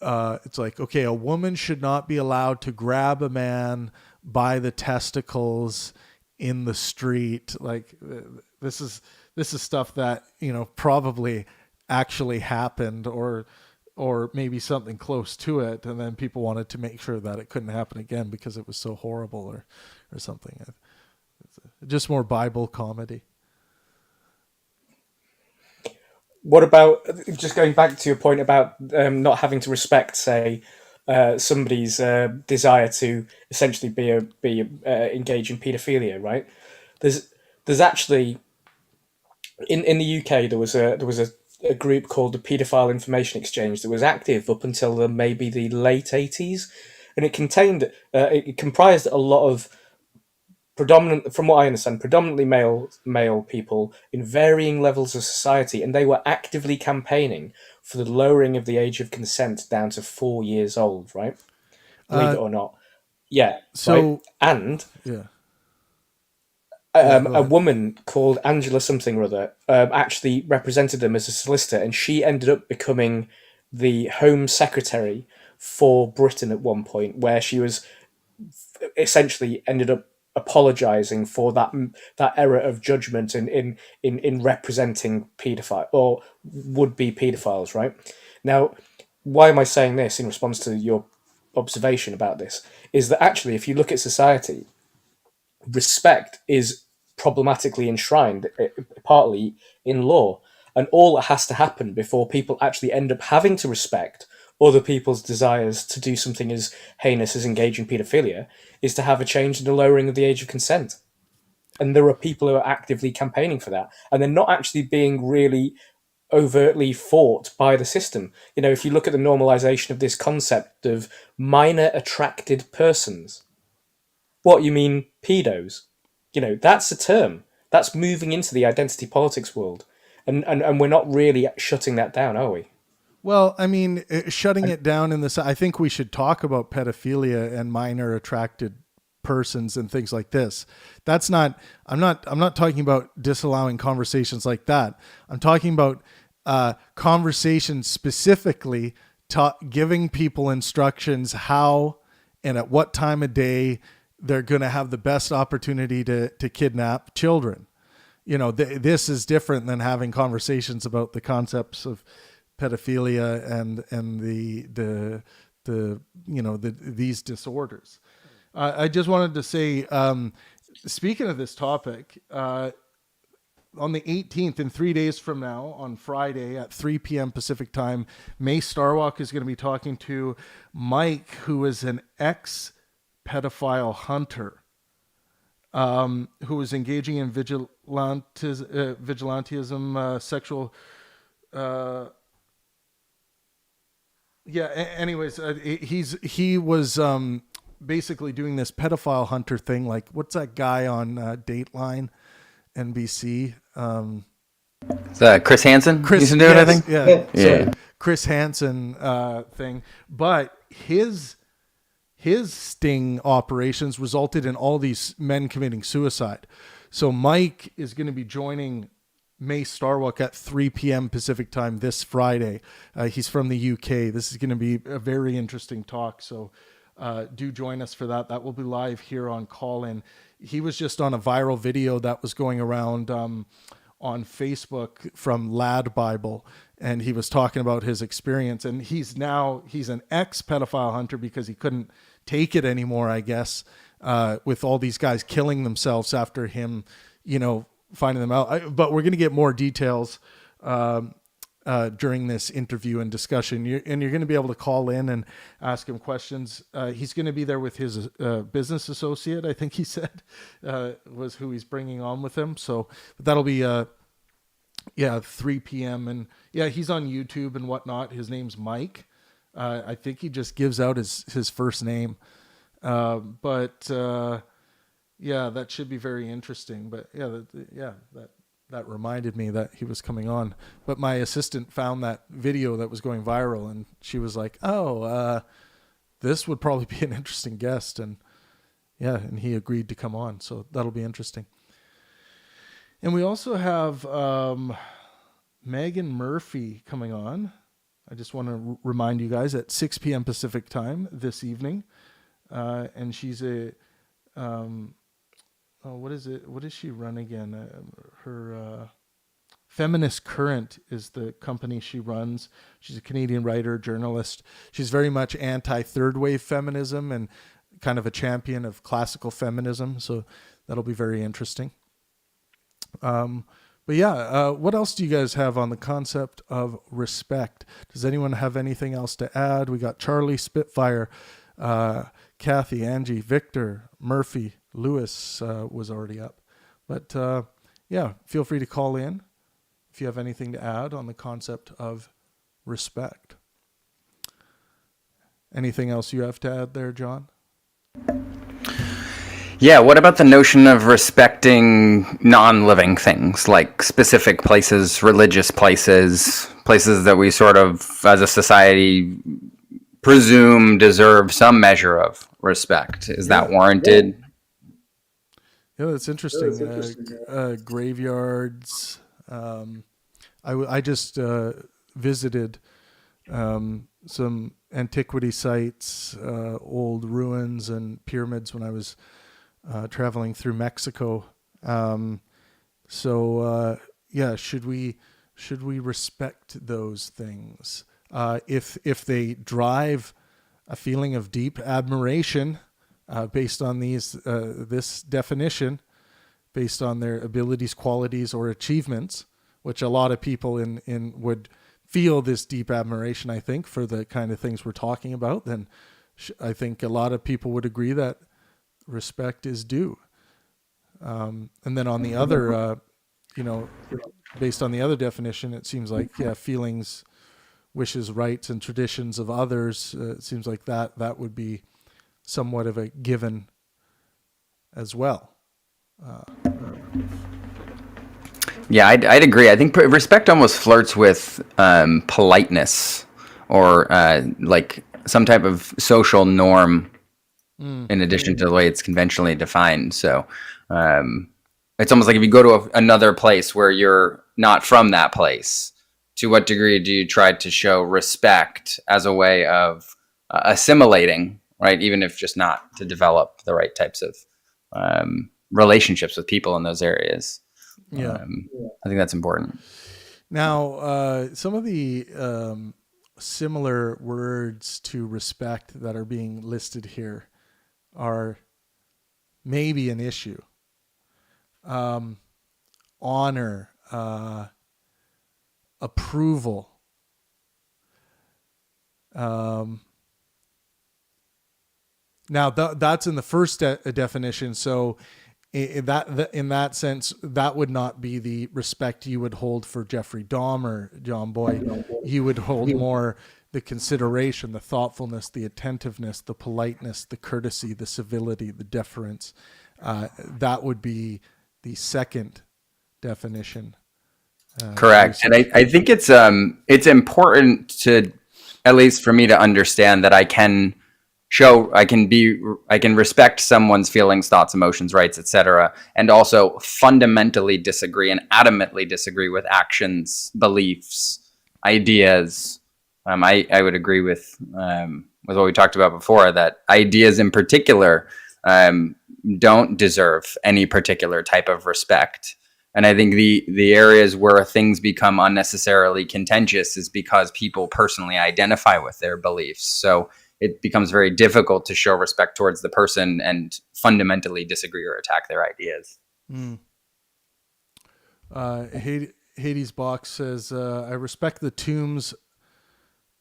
it's like, okay, a woman should not be allowed to grab a man by the testicles in the street. Like this is stuff that, probably actually happened or maybe something close to it. And then people wanted to make sure that it couldn't happen again because it was so horrible or something. It's just more Bible comedy. What about, just going back to your point about not having to respect, say, somebody's desire to essentially be engage in paedophilia, right? There's actually in the UK there was a group called the Paedophile Information Exchange that was active up until maybe the late 80s, and it comprised a lot of from what I understand, predominantly male people in varying levels of society, and they were actively campaigning for the lowering of the age of consent down to 4 years old, right? Believe it or not. Yeah. So, right? And yeah. a woman called Angela something or other actually represented them as a solicitor, and she ended up becoming the Home Secretary for Britain at one point, where she was essentially ended up apologizing for that error of judgment in representing paedophile or would-be pedophiles. Right now, why am I saying this in response to your observation about this? Is that actually, if you look at society, respect is problematically enshrined partly in law, and all that has to happen before people actually end up having to respect other people's desires to do something as heinous as engage in paedophilia is to have a change in the lowering of the age of consent. And there are people who are actively campaigning for that, and they're not actually being really overtly fought by the system. If you look at the normalization of this concept of minor attracted persons, what you mean pedos? That's a term that's moving into the identity politics world, and we're not really shutting that down, are we? Well, I mean, shutting it down in this, I think we should talk about pedophilia and minor attracted persons and things like this. That's not, I'm not talking about disallowing conversations like that. I'm talking about conversations specifically giving people instructions how and at what time of day they're going to have the best opportunity to kidnap children. This is different than having conversations about the concepts of pedophilia and these disorders. I just wanted to say, speaking of this topic, on the 18th, in 3 days from now, on Friday at 3 p.m. Pacific time, May Starwalk is going to be talking to Mike, who is an ex-pedophile hunter, who was engaging in vigilantism, sexual. Anyways, he was basically doing this pedophile hunter thing. Like, what's that guy on Dateline, NBC? Chris Hansen? Chris, used to do it, I think. Yeah. Yeah. So Chris Hansen thing, but his sting operations resulted in all these men committing suicide. So Mike is going to be joining May Starwalk at 3 p.m. Pacific time this Friday. He's from the UK. This is going to be a very interesting talk. So do join us for that. That will be live here on Call-In. He was just on a viral video that was going around on Facebook from Lad Bible, and he was talking about his experience. And he's an ex-pedophile hunter because he couldn't take it anymore, I guess, with all these guys killing themselves after him, finding them out. But we're going to get more details during this interview and discussion. You're going to be able to call in and ask him questions. He's going to be there with his business associate, I think he said, was who he's bringing on with him. So that'll be 3 p.m. And yeah, he's on YouTube and whatnot. His name's Mike. I think he just gives out his first name. But that should be very interesting. But that reminded me that he was coming on. But my assistant found that video that was going viral, and she was like, this would probably be an interesting guest. And he agreed to come on. So that'll be interesting. And we also have Megan Murphy coming on. I just want to remind you guys at 6 p.m. Pacific time this evening. And she's what is it? What does she run again? Her Feminist Current is the company she runs. She's a Canadian writer, journalist. She's very much anti-third wave feminism and kind of a champion of classical feminism. So that'll be very interesting. What else do you guys have on the concept of respect? Does anyone have anything else to add? We got Charlie, Spitfire, Kathy, Angie, Victor, Murphy, Lewis was already up. But feel free to call in if you have anything to add on the concept of respect. Anything else you have to add there, John? Yeah, what about the notion of respecting non-living things, like specific places, religious places that we sort of, as a society, presume deserve some measure of respect? Is that warranted? Yeah, that's interesting. Graveyards. I just visited some antiquity sites, old ruins and pyramids when I was traveling through Mexico. Should we respect those things? If they drive a feeling of deep admiration, based on this definition, based on their abilities, qualities, or achievements, which a lot of people in would feel this deep admiration, I think, for the kind of things we're talking about, then I think a lot of people would agree that respect is due. And then on the other, based on the other definition, it seems like, feelings, wishes, rights, and traditions of others, it seems like that would be somewhat of a given as well. Yeah, I'd agree. I think respect almost flirts with politeness or like some type of social norm in addition to the way it's conventionally defined. So it's almost like if you go to another place where you're not from that place, to what degree do you try to show respect as a way of assimilating, right? Even if just not to develop the right types of relationships with people in those areas. I think that's important. Now, some of the similar words to respect that are being listed here are maybe an issue. Honor, approval, now that's in the first definition. So in that sense, that would not be the respect you would hold for Jeffrey Dahmer, John Boy. You would hold more the consideration, the thoughtfulness, the attentiveness, the politeness, the courtesy, the civility, the deference. That would be the second definition. Correct. And I think it's important to, at least for me, to understand that I can respect someone's feelings, thoughts, emotions, rights, etc., and also fundamentally disagree and adamantly disagree with actions, beliefs, ideas. I would agree with what we talked about before, that ideas in particular don't deserve any particular type of respect. And I think the areas where things become unnecessarily contentious is because people personally identify with their beliefs. So it becomes very difficult to show respect towards the person and fundamentally disagrey or attack their ideas. Hades Box says, I respect the tombs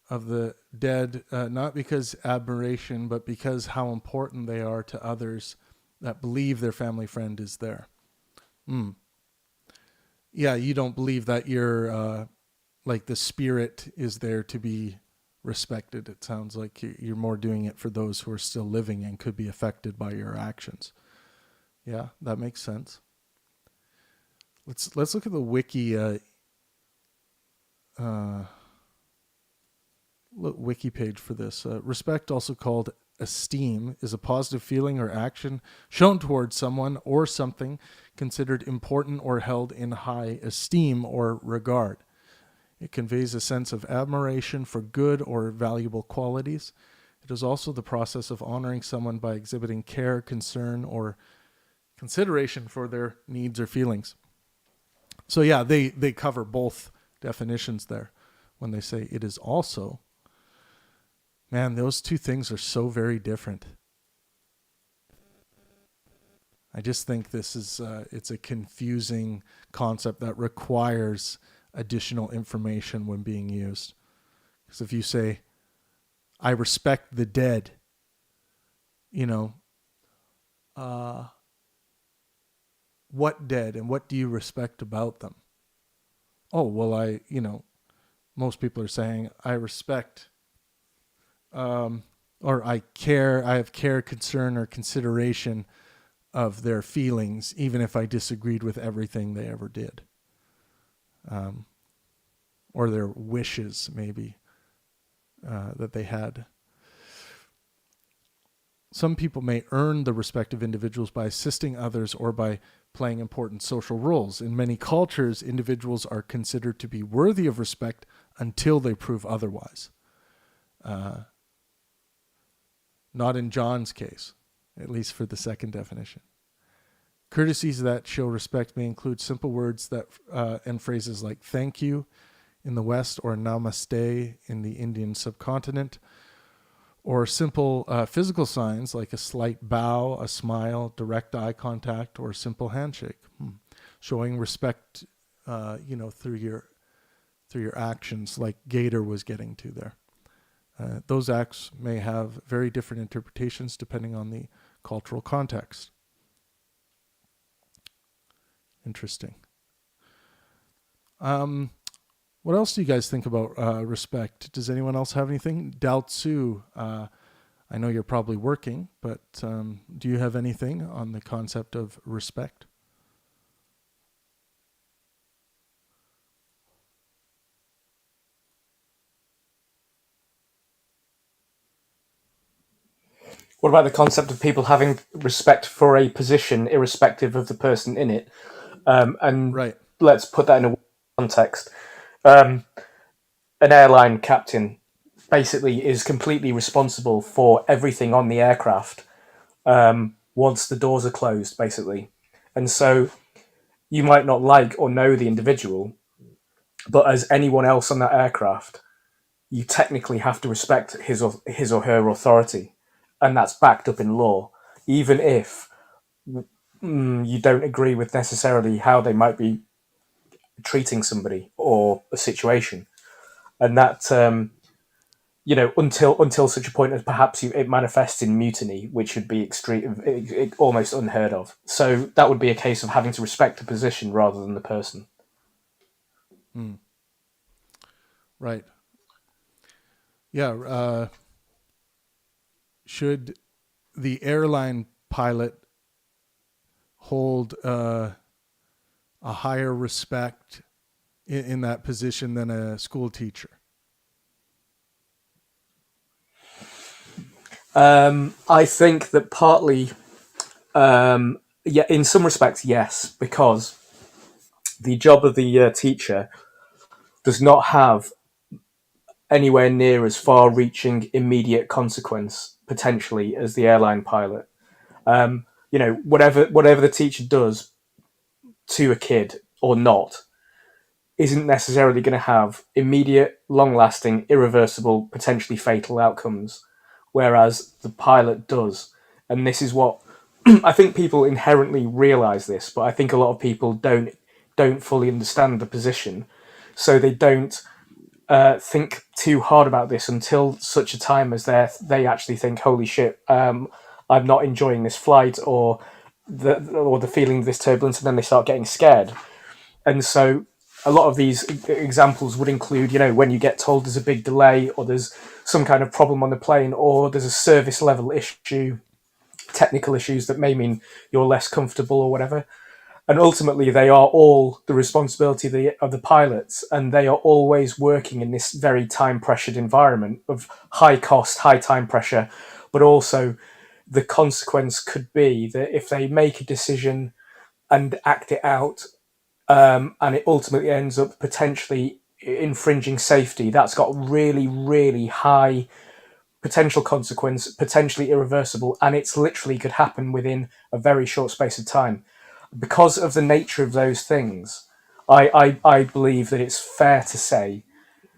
of the dead, not because admiration, but because how important they are to others that believe their family friend is there. Yeah, you don't believe that you're like the spirit is there to be respected. It sounds like you're more doing it for those who are still living and could be affected by your actions. Yeah, that makes sense. Let's look at the wiki. Wiki page for this. Respect, also called esteem, is a positive feeling or action shown towards someone or something considered important or held in high esteem or regard. It conveys a sense of admiration for good or valuable qualities. It is also the process of honoring someone by exhibiting care, concern, or consideration for their needs or feelings. So yeah, they cover both definitions there when they say it is also. Man, those two things are so very different. I just think this is it's a confusing concept that requires additional information when being used. Because if you say, I respect the dead, what dead and what do you respect about them? Oh, well, most people are saying, I respect or I have care, concern, or consideration of their feelings, even if I disagreed with everything they ever did. Or their wishes, maybe, that they had. Some people may earn the respect of individuals by assisting others or by playing important social roles. In many cultures, individuals are considered to be worthy of respect until they prove otherwise. Not in John's case, at least for the second definition. Courtesies that show respect may include simple words that and phrases like thank you in the West or namaste in the Indian subcontinent, or simple physical signs like a slight bow, a smile, direct eye contact, or a simple handshake. Showing respect, through your actions, like Gator was getting to there. Those acts may have very different interpretations depending on the cultural context. Interesting. What else do you guys think about respect? Does anyone else have anything? Dao Tzu, I know you're probably working, but do you have anything on the concept of respect? What about the concept of people having respect for a position, irrespective of the person in it? And Right. Let's put that in a context. An airline captain basically is completely responsible for everything on the aircraft once the doors are closed, basically. And so you might not like or know the individual, but as anyone else on that aircraft, you technically have to respect his or her authority. And that's backed up in law, even if you don't agree with necessarily how they might be treating somebody or a situation. And that, until such a point as perhaps it manifests in mutiny, which would be extreme, almost unheard of. So that would be a case of having to respect the position rather than the person. Right. Yeah. Should the airline pilot hold a higher respect in that position than a school teacher? I think that partly, in some respects, yes, because the job of the teacher does not have anywhere near as far-reaching immediate consequence potentially as the airline pilot. Whatever the teacher does to a kid or not isn't necessarily going to have immediate, long-lasting, irreversible, potentially fatal outcomes, whereas the pilot does. And this is what I think people inherently realize this, but I think a lot of people don't don't fully understand the position, so they don't think too hard about this until such a time as they actually think, "Holy shit, I'm not enjoying this flight," or the feeling of this turbulence, and then they start getting scared. And so a lot of these examples would include, when you get told there's a big delay, or there's some kind of problem on the plane, or there's a service level issue, technical issues that may mean you're less comfortable or whatever. And ultimately, they are all the responsibility of the pilots, and they are always working in this very time-pressured environment of high cost, high time pressure, but also the consequence could be that if they make a decision and act it out, and it ultimately ends up potentially infringing safety, that's got really, really high potential consequence, potentially irreversible, and it's literally could happen within a very short space of time. Because of the nature of those things, I believe that it's fair to say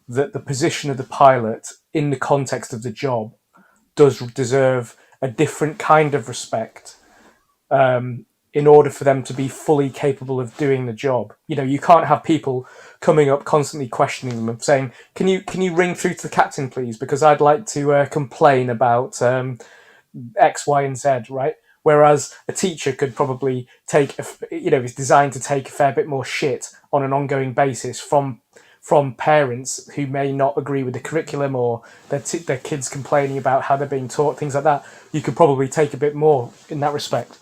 that the position of the pilot in the context of the job does deserve a different kind of respect, in order for them to be fully capable of doing the job. You can't have people coming up constantly questioning them and saying, "Can you ring through to the captain, please? Because I'd like to complain about X, Y, and Z." Right? Whereas a teacher could probably take, is designed to take a fair bit more shit on an ongoing basis from parents who may not agree with the curriculum, or their kids complaining about how they're being taught, things like that. You could probably take a bit more in that respect.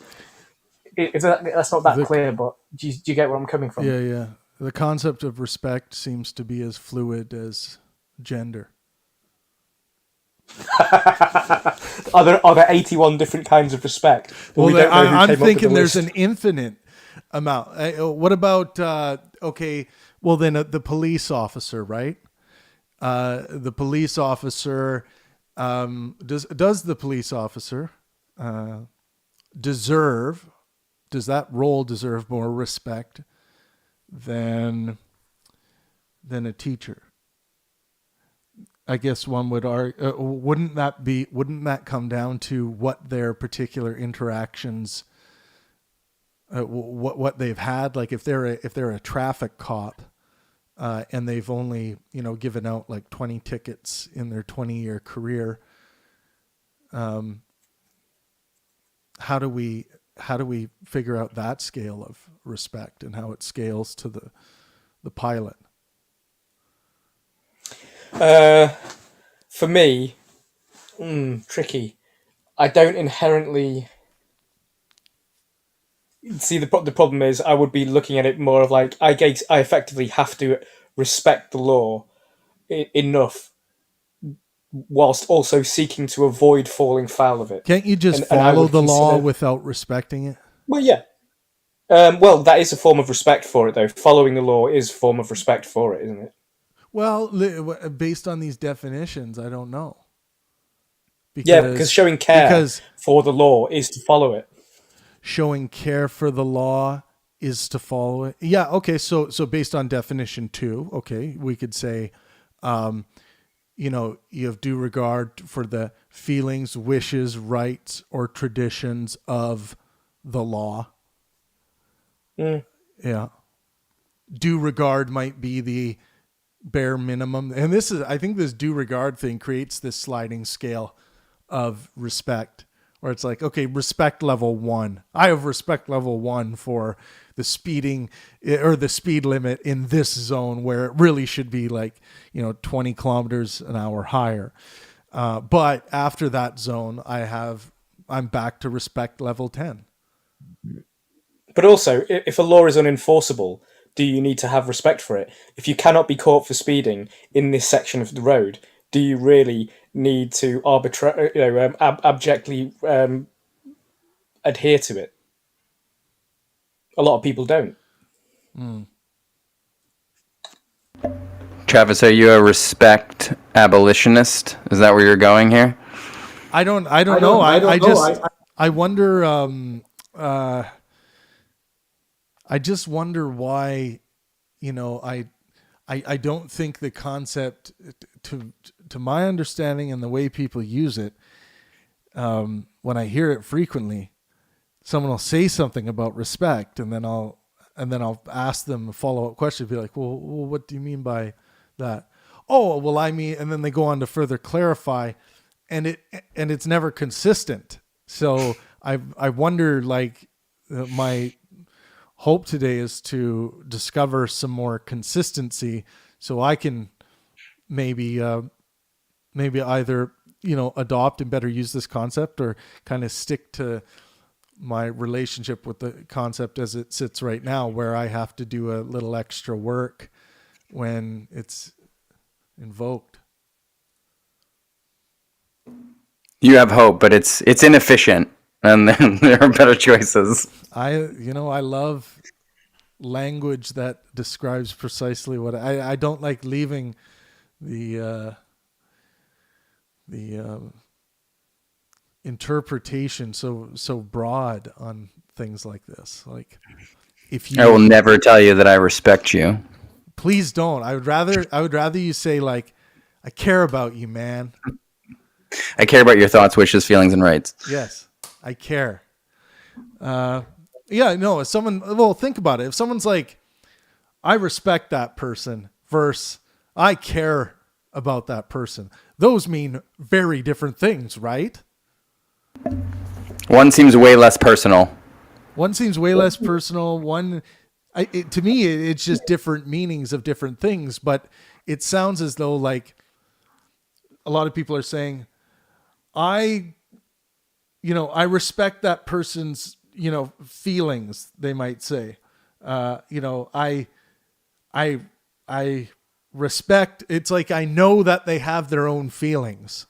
That's not that clear, but do you get where I'm coming from? Yeah. The concept of respect seems to be as fluid as gender. Are there 81 different kinds of respect? Well, I'm thinking there's an infinite amount. What about okay? Well, then the police officer, right? The police officer does the police officer deserve? Does that role deserve more respect than a teacher? I guess one would argue, wouldn't that come down to what their particular interactions, what they've had? Like if they're a traffic cop, and they've only given out like 20 tickets in their 20-year career, how do we figure out that scale of respect and how it scales to the pilot? For me, tricky. I don't inherently see the problem is I would be looking at it more of like I effectively have to respect the law enough, whilst also seeking to avoid falling foul of it. Can't you just follow the law without respecting it? Well, yeah. Well, that is a form of respect for it, though. Following the law is a form of respect for it, isn't it? Well, based on these definitions, I don't know. Because showing care for the law is to follow it. Showing care for the law is to follow it. Yeah, okay, so based on definition 2, okay, we could say, you have due regard for the feelings, wishes, rights, or traditions of the law. Yeah. Due regard might be the bare minimum. And I think this due regard thing creates this sliding scale of respect where it's like, okay, respect level 1. I have respect level 1 for the speeding or the speed limit in this zone where it really should be like, 20 kilometers an hour higher. But after that zone, I'm back to respect level 10. But also, if a law is unenforceable, do you need to have respect for it? If you cannot be caught for speeding in this section of the road, do you really need to abjectly adhere to it? A lot of people don't. Travis, are you a respect abolitionist? Is that where you're going here? I don't know. I wonder. I just wonder why, I don't think the concept, to my understanding and the way people use it, when I hear it frequently, someone will say something about respect, and then I'll and then I'll ask them a follow-up question, be like, well, what do you mean by that? Oh, well, I mean, and then they go on to further clarify, and it's never consistent. So I wonder, like, my hope today is to discover some more consistency, so I can maybe either, adopt and better use this concept, or kind of stick to my relationship with the concept as it sits right now, where I have to do a little extra work when it's invoked. You have hope, but it's inefficient, and then there are better choices. I love language that describes precisely what I don't like leaving the interpretation so broad on things like this. Like, if you, I will never tell you that I respect you. please don't. I would rather you say, like, I care about you, man. I care about your thoughts, wishes, feelings, and rights. Yes, I care. If someone, well, think about it. If someone's like, I respect that person, versus I care about that person, those mean very different things, right? One seems way less personal. One seems way less personal. To me, it's just different meanings of different things, but it sounds as though, like, a lot of people are saying, I respect that person's, feelings, they might say. I respect, it's like, I know that they have their own feelings,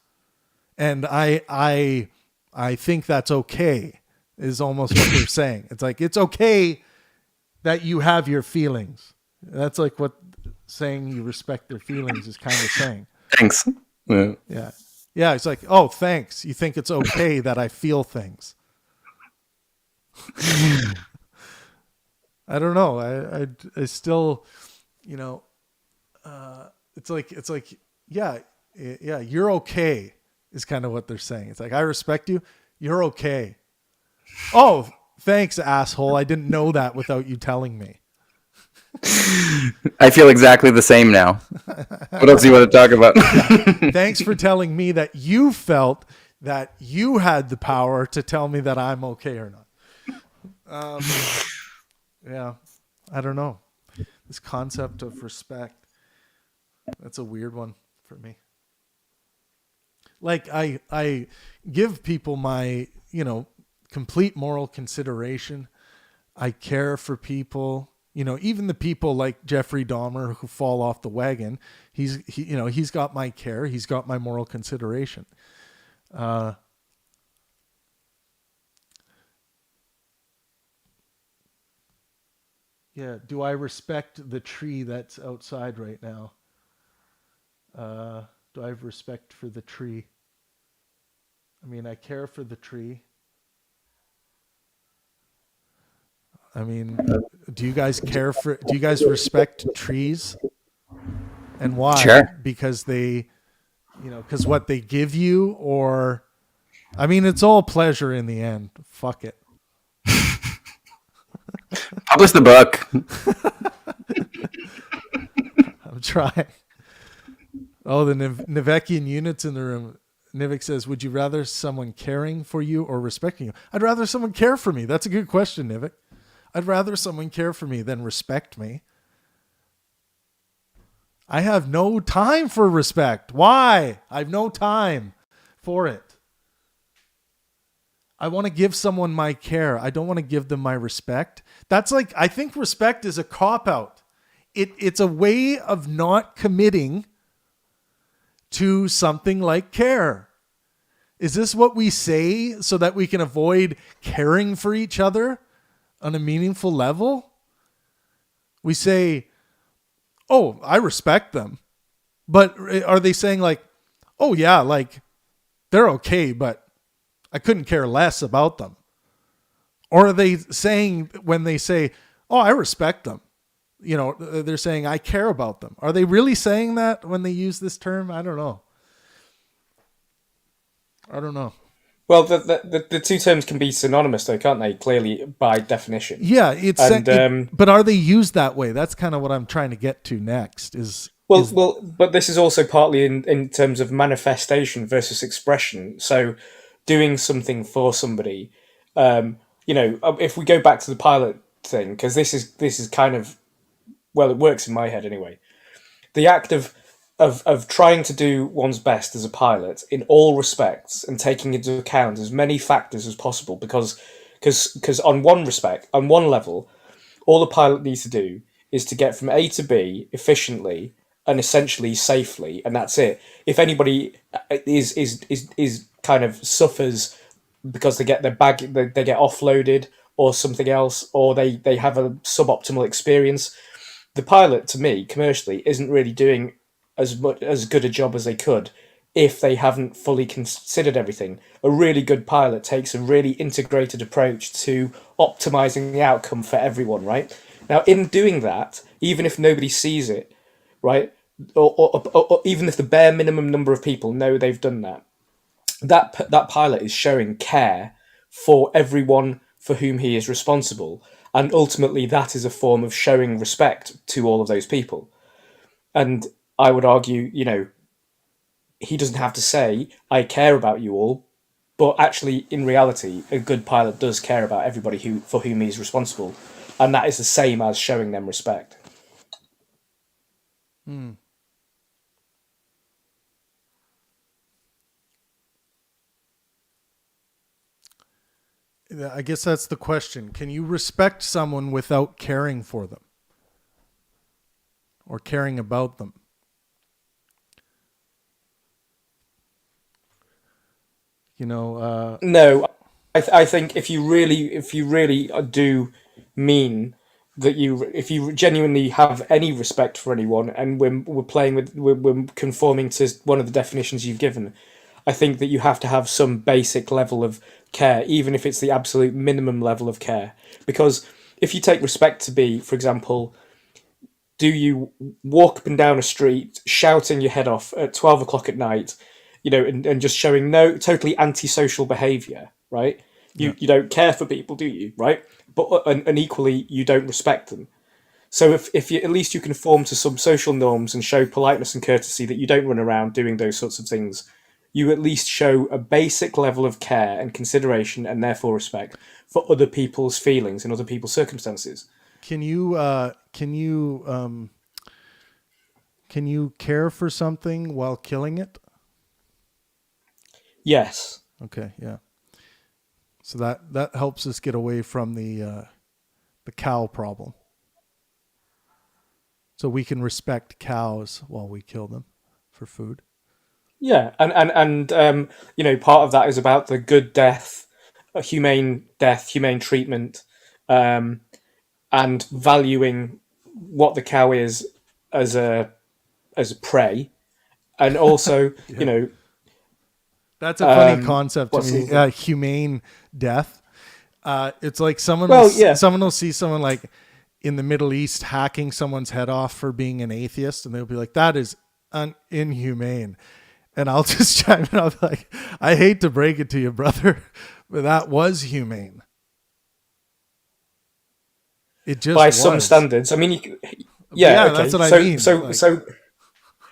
and I think that's okay, is almost what they're saying. It's like, it's okay that you have your feelings. That's like what saying you respect their feelings is kind of saying. Thanks. Yeah. Yeah, it's like, oh, thanks. You think it's okay that I feel things. I don't know. I still, it's like, yeah, you're okay is kind of what they're saying. It's like, I respect you. You're okay. Oh, thanks, asshole. I didn't know that without you telling me. I feel exactly the same now. What else do you want to talk about? Thanks for telling me that you felt that you had the power to tell me that I'm okay or not. Yeah, I don't know. This concept of respect, that's a weird one for me. Like, I give people my, complete moral consideration. I care for people. Even the people like Jeffrey Dahmer who fall off the wagon, he's got my care. He's got my moral consideration. Yeah. Do I respect the tree that's outside right now? Do I have respect for the tree? I mean, I care for the tree. I mean, do you guys respect trees? And why? Sure. Because they, because what they give you, or, I mean, it's all pleasure in the end. Fuck it. Publish the book. I'm trying. Oh, the Nivekian units in the room. Nivek says, would you rather someone caring for you or respecting you? I'd rather someone care for me. That's a good question, Nivek. I'd rather someone care for me than respect me. I have no time for respect. Why? I have no time for it. I want to give someone my care. I don't want to give them my respect. That's like, I think respect is a cop-out. It's a way of not committing to something like care. Is this what we say so that we can avoid caring for each other on a meaningful level? We say, oh, I respect them. But are they saying, like, oh yeah, like, they're okay, but I couldn't care less about them? Or are they saying, when they say, oh, I respect them, they're saying, I care about them? Are they really saying that when they use this term? I don't know. Well, the two terms can be synonymous, though, can't they? Clearly, by definition. Yeah, And but are they used that way? That's kind of what I'm trying to get to next. But this is also partly in terms of manifestation versus expression. So, doing something for somebody, if we go back to the pilot thing, because this is kind of, well, it works in my head anyway. The act of trying to do one's best as a pilot in all respects and taking into account as many factors as possible, because on one level, all the pilot needs to do is to get from A to B efficiently and essentially safely, and that's it. If anybody is kind of suffers because they get their bag, they get offloaded or something else, or they have a suboptimal experience, the pilot, to me, commercially, isn't really doing as good a job as they could if they haven't fully considered everything. A really good pilot takes a really integrated approach to optimizing the outcome for everyone, right? Now, in doing that, even if nobody sees it, right, or even if the bare minimum number of people know they've done that, that pilot is showing care for everyone for whom he is responsible, and ultimately that is a form of showing respect to all of those people. And I would argue, he doesn't have to say, I care about you all, but actually, in reality, a good pilot does care about everybody for whom he's responsible, and that is the same as showing them respect. I guess that's the question. Can you respect someone without caring for them or caring about them? No, I think if you really do mean that if you genuinely have any respect for anyone, and we're conforming to one of the definitions you've given, I think that you have to have some basic level of care, even if it's the absolute minimum level of care. Because if you take respect to be, for example, do you walk up and down a street shouting your head off at 12 o'clock at night, and just showing no totally antisocial behavior, right? You don't care for people, do you? Right? But and equally, you don't respect them. So if you at least you conform to some social norms and show politeness and courtesy, that you don't run around doing those sorts of things, you at least show a basic level of care and consideration, and therefore respect for other people's feelings and other people's circumstances. Can you care for something while killing it? Yes. Okay, yeah. So that helps us get away from the cow problem. So we can respect cows while we kill them for food. Yeah, and part of that is about the good death, humane treatment, and valuing what the cow is as a prey, and also That's a funny concept to what's me. the- Humane death. It's like someone Well, will, yeah. someone will see someone like in the Middle East hacking someone's head off for being an atheist, and they'll be like, "That is inhumane." And I'll just chime in. I'll be like, "I hate to break it to you, brother, but that was humane. It just by was. some standards. I mean, yeah, okay. That's what I mean. So,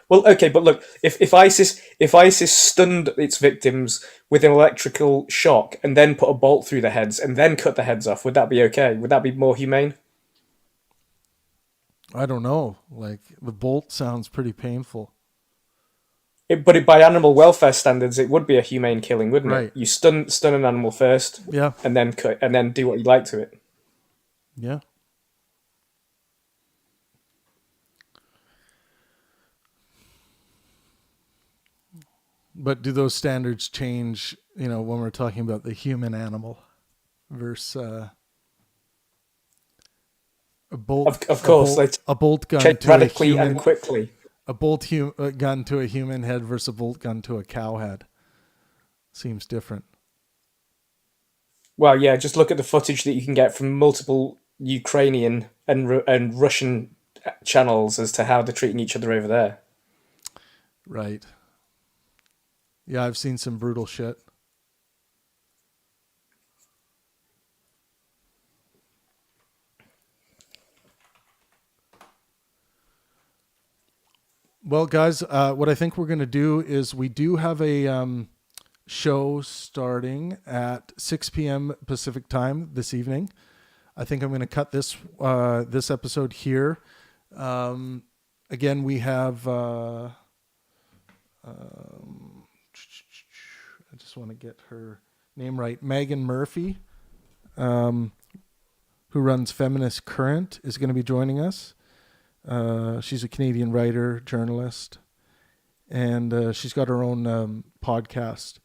well, okay, but look, if ISIS stunned its victims with an electrical shock and then put a bolt through their heads and then cut the heads off, would that be okay? Would that be more humane? I don't know. Like the bolt sounds pretty painful. But by animal welfare standards, it would be a humane killing, wouldn't Right. it? You stun an animal first, Yeah. and then cut, and then do what you like to it. Yeah. But do those standards change, when we're talking about the human animal versus a bolt? Of course, a bolt gun change to radically a human, and quickly. a gun to a human head versus a bolt gun to a cow head seems different. Well, yeah, just look at the footage that you can get from multiple Ukrainian and Russian channels as to how they're treating each other over there. Right. Yeah, I've seen some brutal shit. Well, guys, what I think we're going to do is we do have a show starting at 6 p.m. Pacific time this evening. I think I'm going to cut this episode here. Again, we have. I just want to get her name right. Megan Murphy, who runs Feminist Current, is going to be joining us. She's a Canadian writer, journalist, and she's got her own podcast.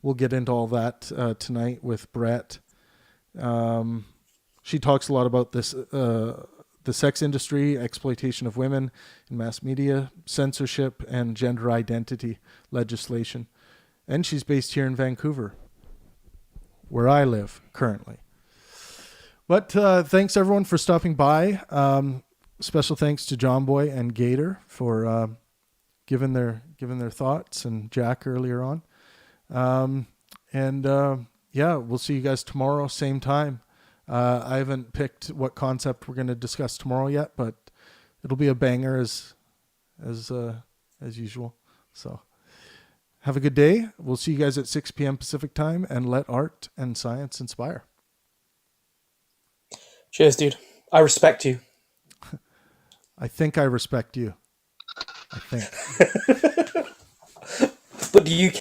We'll get into all that tonight with Brett. She talks a lot about this, the sex industry, exploitation of women in mass media, censorship, and gender identity legislation. And she's based here in Vancouver, where I live currently. But thanks everyone for stopping by. Special thanks to John Boy and Gator for giving their thoughts, and Jack earlier on. Yeah, we'll see you guys tomorrow, same time. I haven't picked what concept we're going to discuss tomorrow yet, but it'll be a banger as usual. So have a good day. We'll see you guys at 6 p.m. Pacific time, and let art and science inspire. Cheers, dude. I respect you. I think I respect you. I think. But do you